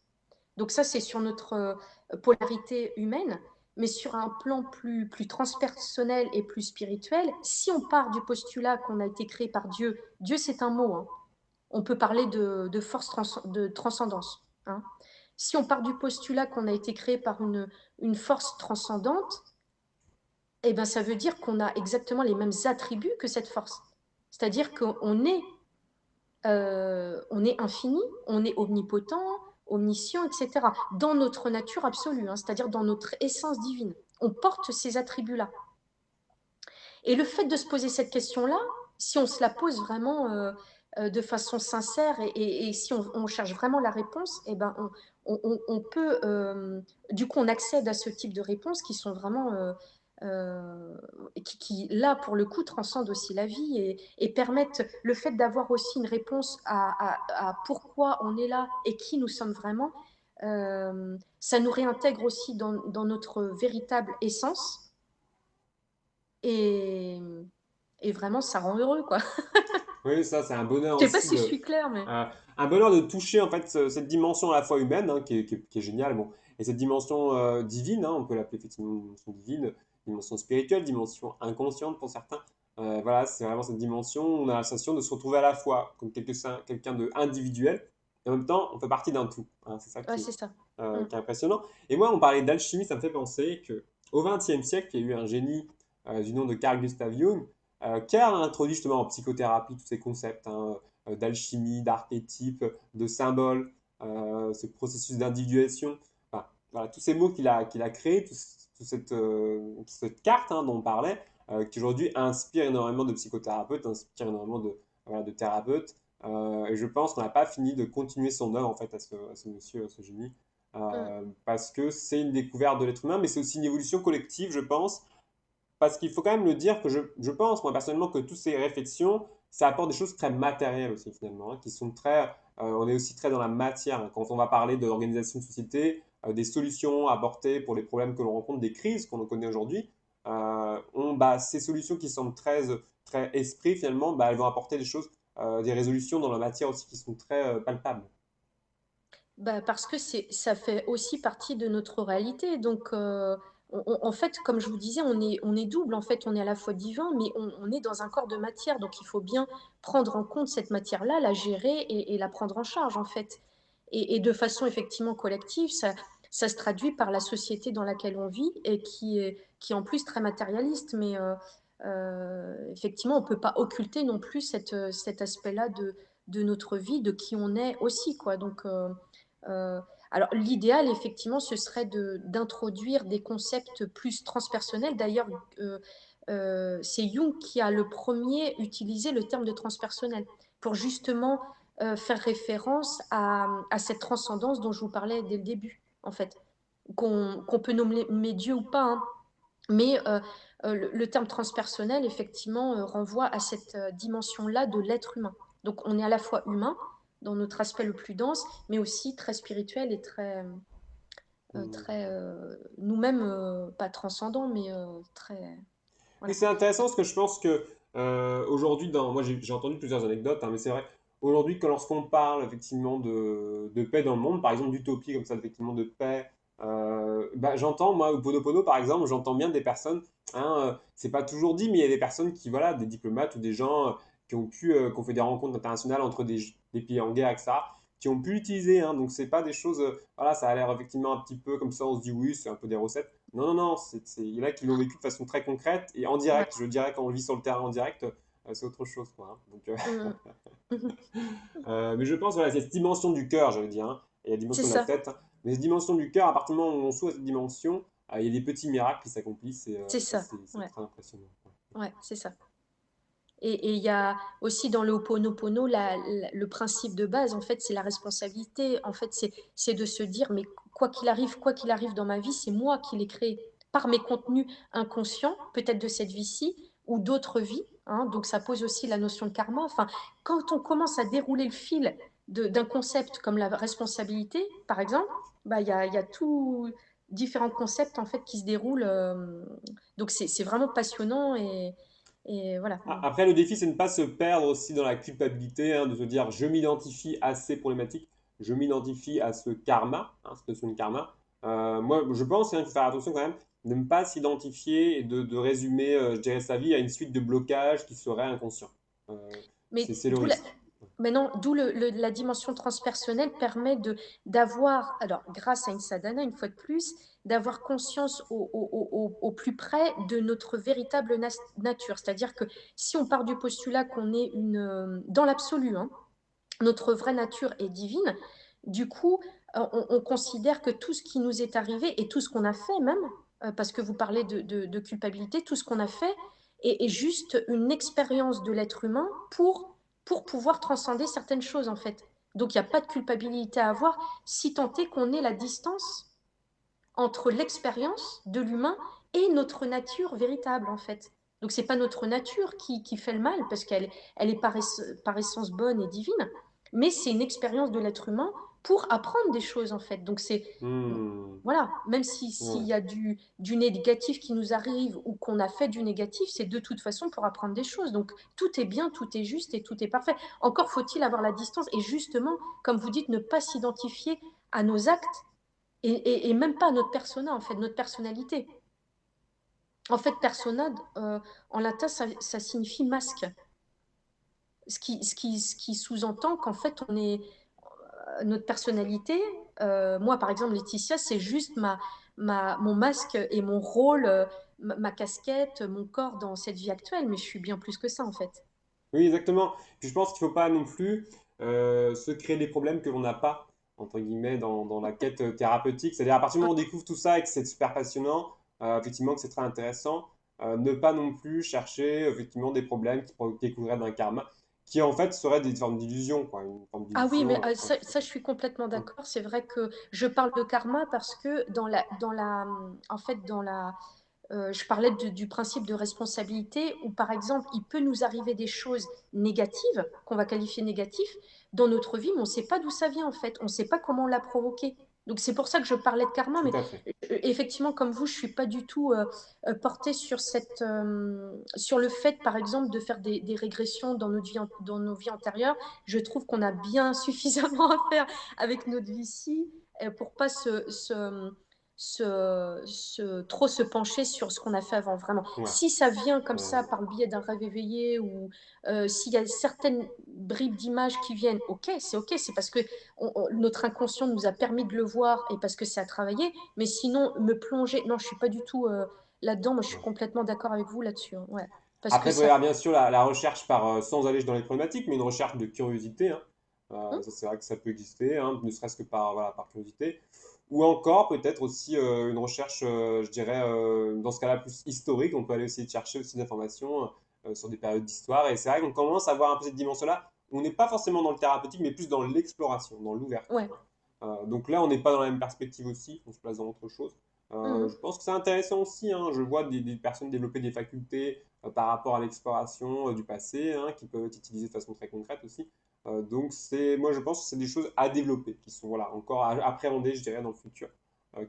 Donc ça, c'est sur notre polarité humaine, mais sur un plan plus transpersonnel et plus spirituel, si on part du postulat qu'on a été créé par Dieu, Dieu c'est un mot, hein, on peut parler de force de transcendance. Hein. Si on part du postulat qu'on a été créé par une force transcendante, eh ben, ça veut dire qu'on a exactement les mêmes attributs que cette force. C'est-à-dire on est infini, on est omnipotent, omniscient, etc. Dans notre nature absolue, hein, c'est-à-dire dans notre essence divine. On porte ces attributs-là. Et le fait de se poser cette question-là, si on se la pose vraiment de façon sincère et si on cherche vraiment la réponse, eh ben on peut, du coup, on accède à ce type de réponses qui sont vraiment, là, pour le coup, transcendent aussi la vie et permettent le fait d'avoir aussi une réponse à pourquoi on est là et qui nous sommes vraiment. Ça nous réintègre aussi dans notre véritable essence et, et vraiment, ça rend heureux, quoi. Oui, ça, c'est un bonheur Je sais pas aussi si je de, suis claire, mais euh, un bonheur de toucher en fait cette dimension à la fois humaine, hein, qui est géniale, bon, et cette dimension divine, hein, on peut l'appeler effectivement une dimension divine, dimension spirituelle, dimension inconsciente pour certains. Voilà, c'est vraiment cette dimension où on a la sensation de se retrouver à la fois comme quelqu'un de individuel, et en même temps, on fait partie d'un tout. Hein, c'est ça ouais, c'est ça. Mm. qui est impressionnant. Et moi, on parlait d'alchimie, ça me fait penser que au XXe siècle, il y a eu un génie du nom de Carl Gustav Jung qui a introduit justement en psychothérapie tous ces concepts hein, d'alchimie, d'archétypes, de symboles, ce processus d'individuation. Enfin, voilà, tous ces mots qu'il a créés, toute cette carte hein, dont on parlait, qui aujourd'hui inspire énormément de psychothérapeutes, inspire énormément voilà, de thérapeutes. Et je pense qu'on n'a pas fini de continuer son œuvre en fait à ce monsieur, à ce génie, Mm. parce que c'est une découverte de l'être humain, mais c'est aussi une évolution collective, je pense, parce qu'il faut quand même le dire que je pense, moi personnellement, que toutes ces réflexions, ça apporte des choses très matérielles aussi finalement, hein, qui sont très, on est aussi très dans la matière. Hein. Quand on va parler de l'organisation de société, des solutions à apporter pour les problèmes que l'on rencontre, des crises qu'on connaît aujourd'hui, bah, ces solutions qui semblent très esprit finalement, bah, elles vont apporter des choses, des résolutions dans la matière aussi qui sont très palpables. Bah, parce que ça fait aussi partie de notre réalité. Donc, en fait, comme je vous disais, on est double. En fait, on est à la fois divin, mais on est dans un corps de matière. Donc, il faut bien prendre en compte cette matière-là, la gérer et la prendre en charge, en fait. Et de façon effectivement collective, ça se traduit par la société dans laquelle on vit et qui est en plus très matérialiste. Mais effectivement, on ne peut pas occulter non plus cet aspect-là de notre vie, de qui on est aussi, quoi. Donc, euh, alors, l'idéal, effectivement, ce serait d'introduire des concepts plus transpersonnels. D'ailleurs, c'est Jung qui a le premier utilisé le terme de transpersonnel pour justement faire référence à cette transcendance dont je vous parlais dès le début, en fait, qu'on peut nommer Dieu ou pas, hein. Mais le terme transpersonnel, effectivement, renvoie à cette dimension-là de l'être humain. Donc on est à la fois humain, dans notre aspect le plus dense, mais aussi très spirituel et très nous-mêmes, pas transcendant, mais très... Oui, Voilà. c'est intéressant parce que je pense que aujourd'hui, moi j'ai entendu plusieurs anecdotes, hein, mais c'est vrai, aujourd'hui, lorsqu'on parle effectivement de paix dans le monde, par exemple d'utopie comme ça, effectivement de paix, bah, j'entends, moi, au Ponopono par exemple, j'entends bien des personnes, hein, c'est pas toujours dit, mais il y a des personnes qui, voilà, des diplomates ou des gens qui ont fait des rencontres internationales entre des pays en guerre, etc., qui ont pu l'utiliser, hein, donc c'est pas des choses, voilà, ça a l'air effectivement un petit peu comme ça, on se dit oui, c'est un peu des recettes. Non, non, non, il y en a qui l'ont vécu de façon très concrète et en Ouais. direct. Je dirais quand on le vit sur le terrain en direct, c'est autre chose, quoi. Hein. Donc, Mm. mais je pense, voilà, c'est cette dimension du cœur, j'allais dire, hein, et la C'est dimension de la ça, tête. Hein. Mais cette dimension du cœur, à partir du moment où on s'ouvre à cette dimension, il y a des petits miracles qui s'accomplissent et c'est ça, ça. c'est Ouais, très impressionnant. Ouais. ouais, c'est ça. Et il y a aussi dans le Ho'oponopono, le principe de base, en fait, c'est la responsabilité. En fait, c'est de se dire, mais quoi qu'il arrive dans ma vie, c'est moi qui l'ai créé par mes contenus inconscients, peut-être de cette vie-ci ou d'autres vies. Hein, donc ça pose aussi la notion de karma. Enfin, quand on commence à dérouler le fil d'un concept comme la responsabilité, par exemple, bah, il y a tout différents concepts en fait qui se déroulent. Donc c'est vraiment passionnant et voilà. Après, le défi, c'est de ne pas se perdre aussi dans la culpabilité, hein, de se dire je m'identifie à ces problématiques, je m'identifie à ce karma, hein, cette notion de karma. Moi, je pense hein, qu'il faut faire attention quand même de ne pas s'identifier et de résumer, je dirais, sa vie à une suite de blocages qui seraient inconscients. Euh, Mais c'est le risque. maintenant, d'où la dimension transpersonnelle permet d'avoir, alors grâce à une sadhana, une fois de plus, d'avoir conscience au plus près de notre véritable nature. C'est-à-dire que si on part du postulat qu'on est dans l'absolu, hein, notre vraie nature est divine, du coup, on considère que tout ce qui nous est arrivé et tout ce qu'on a fait même, parce que vous parlez de culpabilité, tout ce qu'on a fait est juste une expérience de l'être humain pour pouvoir transcender certaines choses en fait. Donc il n'y a pas de culpabilité à avoir si tant est qu'on ait la distance entre l'expérience de l'humain et notre nature véritable en fait. Donc c'est pas notre nature qui fait le mal parce elle est par essence bonne et divine, mais c'est une expérience de l'être humain pour apprendre des choses en fait. Donc c'est Hmm, voilà, même si s'il ouais. y a du négatif qui nous arrive ou qu'on a fait du négatif, c'est de toute façon pour apprendre des choses. Donc tout est bien, tout est juste et tout est parfait. Encore faut-il avoir la distance et justement, comme vous dites, ne pas s'identifier à nos actes et même pas à notre persona, en fait, notre personnalité. En fait, persona, en latin, ça signifie masque. Ce qui sous-entend qu'en fait, on est notre personnalité. Moi, par exemple, Laetitia, c'est juste mon masque et mon rôle, ma casquette, mon corps dans cette vie actuelle, mais je suis bien plus que ça, en fait. Oui, exactement. Puis je pense qu'il ne faut pas non plus se créer des problèmes que l'on n'a pas, entre guillemets, dans la quête thérapeutique. C'est-à-dire, à partir du moment où on découvre tout ça et que c'est super passionnant, effectivement, que c'est très intéressant, ne pas non plus chercher, effectivement, des problèmes qui découleraient d'un karma, qui en fait seraient des formes d'illusion, quoi, une forme Ah oui, mais d'illusion. ça, je suis complètement d'accord. C'est vrai que je parle de karma parce que en fait, je parlais du principe de responsabilité où, par exemple, il peut nous arriver des choses négatives, qu'on va qualifier négatives, dans notre vie, mais on ne sait pas d'où ça vient, en fait. On ne sait pas comment on l'a provoqué. Donc, c'est pour ça que je parlais de karma, Tout mais à fait. effectivement, comme vous, je ne suis pas du tout portée sur le fait, par exemple, de faire des régressions dans nos vies antérieures. Je trouve qu'on a bien suffisamment à faire avec notre vie-ci pour pas trop se pencher sur ce qu'on a fait avant, vraiment. Ouais. Si ça vient comme Ouais. ça par le biais d'un rêve éveillé ou s'il y a certaines bribes d'images qui viennent, ok, c'est parce que notre inconscient nous a permis de le voir et parce que c'est à travailler, mais sinon, me plonger, non, je suis pas du tout là-dedans, moi je suis Ouais. complètement d'accord avec vous là-dessus, hein, ouais. Parce que Après, il faut y ça... avoir bien sûr la recherche sans aller dans les problématiques, mais une recherche de curiosité, hein. Hum, Ça, c'est vrai que ça peut exister, hein, ne serait-ce que voilà, par curiosité. Ou encore, peut-être aussi une recherche, je dirais, dans ce cas-là, plus historique. On peut aller essayer de chercher aussi des informations sur des périodes d'histoire. Et c'est vrai qu'on commence à voir un peu cette dimension-là. On n'est pas forcément dans le thérapeutique, mais plus dans l'exploration, dans l'ouverture, ouais. hein. Donc là, on n'est pas dans la même perspective aussi, on se place dans autre chose. Hum, Je pense que c'est intéressant aussi, hein. Je vois des personnes développer des facultés par rapport à l'exploration du passé, hein, qui peuvent être utilisées de façon très concrète aussi. Donc moi je pense que c'est des choses à développer, qui sont voilà, encore à appréhender, je dirais, dans le futur,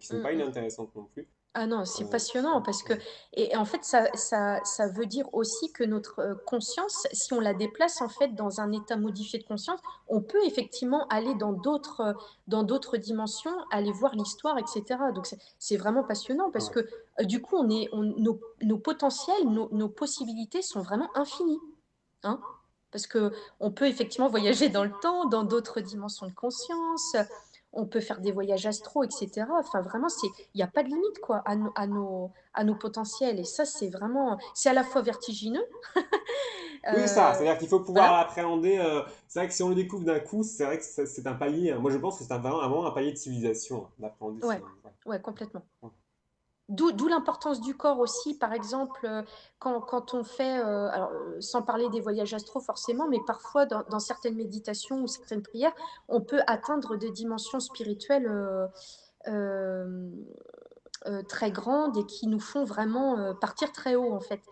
qui sont pas hum. inintéressantes non plus. Ah non, c'est Euh, passionnant parce que, et en fait, ça veut dire aussi que notre conscience, si on la déplace en fait dans un état modifié de conscience, on peut effectivement aller dans d'autres dimensions, aller voir l'histoire, etc. Donc c'est vraiment passionnant parce ouais. que du coup, nos potentiels, nos possibilités sont vraiment infinies, hein. Parce que on peut effectivement voyager dans le temps, dans d'autres dimensions de conscience, on peut faire des voyages astro, etc. Enfin, vraiment, il n'y a pas de limite quoi, à nos potentiels. Et ça, c'est vraiment, c'est à la fois vertigineux, Oui, ça, euh, c'est-à-dire qu'il faut pouvoir voilà, l'appréhender. C'est vrai que si on le découvre d'un coup, c'est vrai que c'est un palier, hein. Moi je pense que c'est vraiment un palier de civilisation, hein, d'appréhender ouais, ouais. ouais, complètement. Ouais. D'où l'importance du corps aussi, par exemple, quand on fait, alors, sans parler des voyages astro forcément, mais parfois dans certaines méditations ou certaines prières, on peut atteindre des dimensions spirituelles, hem, très grandes et qui nous font vraiment, partir très haut, en fait.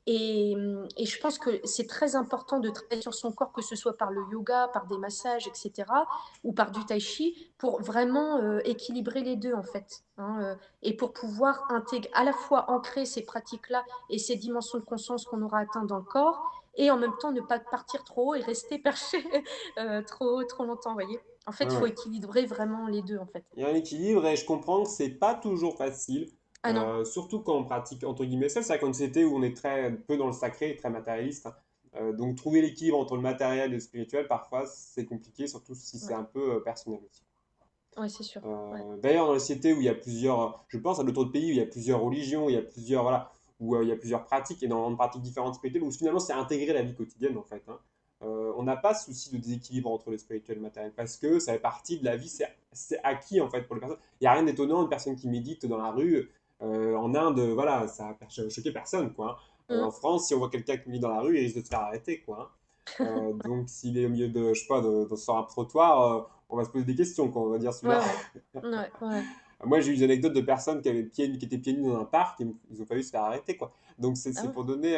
Et je pense que c'est très important de travailler sur son corps, que ce soit par le yoga, par des massages, et cetera, ou par du tai chi, pour vraiment, équilibrer les 2 en fait, hein, et pour pouvoir à la fois ancrer ces pratiques-là et ces dimensions de conscience qu'on aura atteintes dans le corps et en même temps ne pas partir trop haut et rester perché, trop haut, trop longtemps, vous voyez? En fait, Ouais, il faut ouais. équilibrer vraiment les 2 en fait. Il y a un équilibre et je comprends que c'est pas toujours facile, Ah non, surtout quand on pratique entre guillemets seul. C'est vrai qu'en société où on est très peu dans le sacré, très matérialiste, hein. Donc trouver l'équilibre entre le matériel et le spirituel, parfois c'est compliqué, surtout si c'est ouais, un peu personnel aussi. ouais, c'est sûr, ouais. D'ailleurs, dans la société où il y a plusieurs, je pense à d'autres pays où il y a plusieurs religions, il y a plusieurs, voilà, où il y a plusieurs pratiques, énormément de pratiques différentes spirituelles, où finalement c'est intégré à la vie quotidienne en fait, hein. On n'a pas ce souci de déséquilibre entre le spirituel et le matériel parce que ça fait partie de la vie, c'est acquis en fait pour les personnes. Il n'y a rien d'étonnant, une personne qui médite dans la rue, en Inde, voilà, ça va choquer personne quoi, hein. En Mmh. France, si on voit quelqu'un qui médite dans la rue, il risque de se faire arrêter quoi, hein. Donc s'il est au milieu de, je sais pas, sur un trottoir, on va se poser des questions quoi, on va dire celui-là. Ouais, ouais. Ouais, ouais. Moi, j'ai eu des anecdotes de personnes qui étaient pieds nus dans un parc et ils ont failli se faire arrêter, quoi. Donc, Ah c'est ouais? pour donner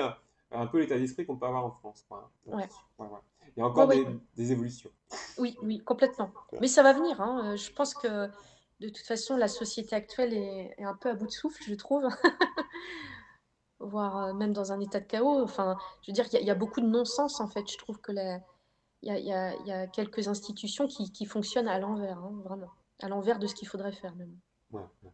un peu l'état d'esprit qu'on peut avoir en France, quoi, hein, Ouais. là-dessus. Ouais, ouais. Il y a Ouais, encore ouais. des évolutions. Oui, oui, complètement. Mais ça va venir, hein, je pense que de toute façon la société actuelle est un peu à bout de souffle, je trouve, voire, même dans un état de chaos. Enfin, je veux dire, il y a beaucoup de non-sens, en fait. Je trouve que la il y a quelques institutions qui fonctionnent à l'envers, hein, vraiment. À l'envers de ce qu'il faudrait faire même. Ouais, ouais.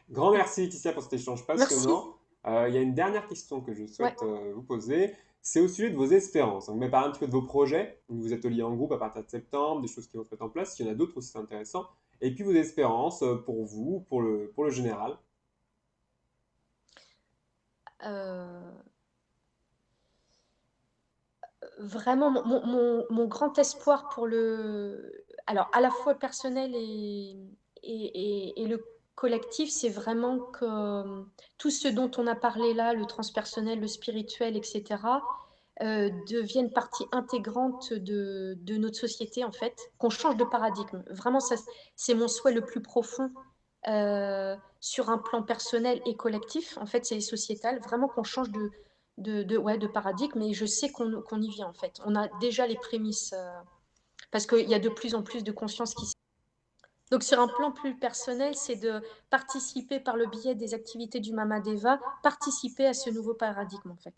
Grand Mmh. merci, Laetitia, pour cet échange Merci. passionnant. Il y a une dernière question que je Ouais. souhaite vous poser. C'est au sujet de vos espérances. Donc, vous m'avez parlé un petit peu de vos projets. Vous êtes liés en groupe à partir de septembre, des choses qui vont se mettre en place. Il y en a d'autres aussi, c'est intéressant. Et puis vos espérances pour vous, pour le général. Heu, Vraiment mon grand espoir pour alors à la fois personnel et le collectif, c'est vraiment que, tout ce dont on a parlé là, le transpersonnel, le spirituel et cetera, deviennent partie intégrante de notre société en fait, qu'on change de paradigme. Vraiment ça c'est mon souhait le plus profond, sur un plan personnel et collectif. En fait, c'est sociétal, vraiment qu'on change ouais, de paradigme et je sais qu'on y vient en fait. On a déjà les prémices, parce qu'il y a de plus en plus de conscience qui donc sur un plan plus personnel, c'est de participer par le biais des activités du Mama Deva, participer à ce nouveau paradigme en fait.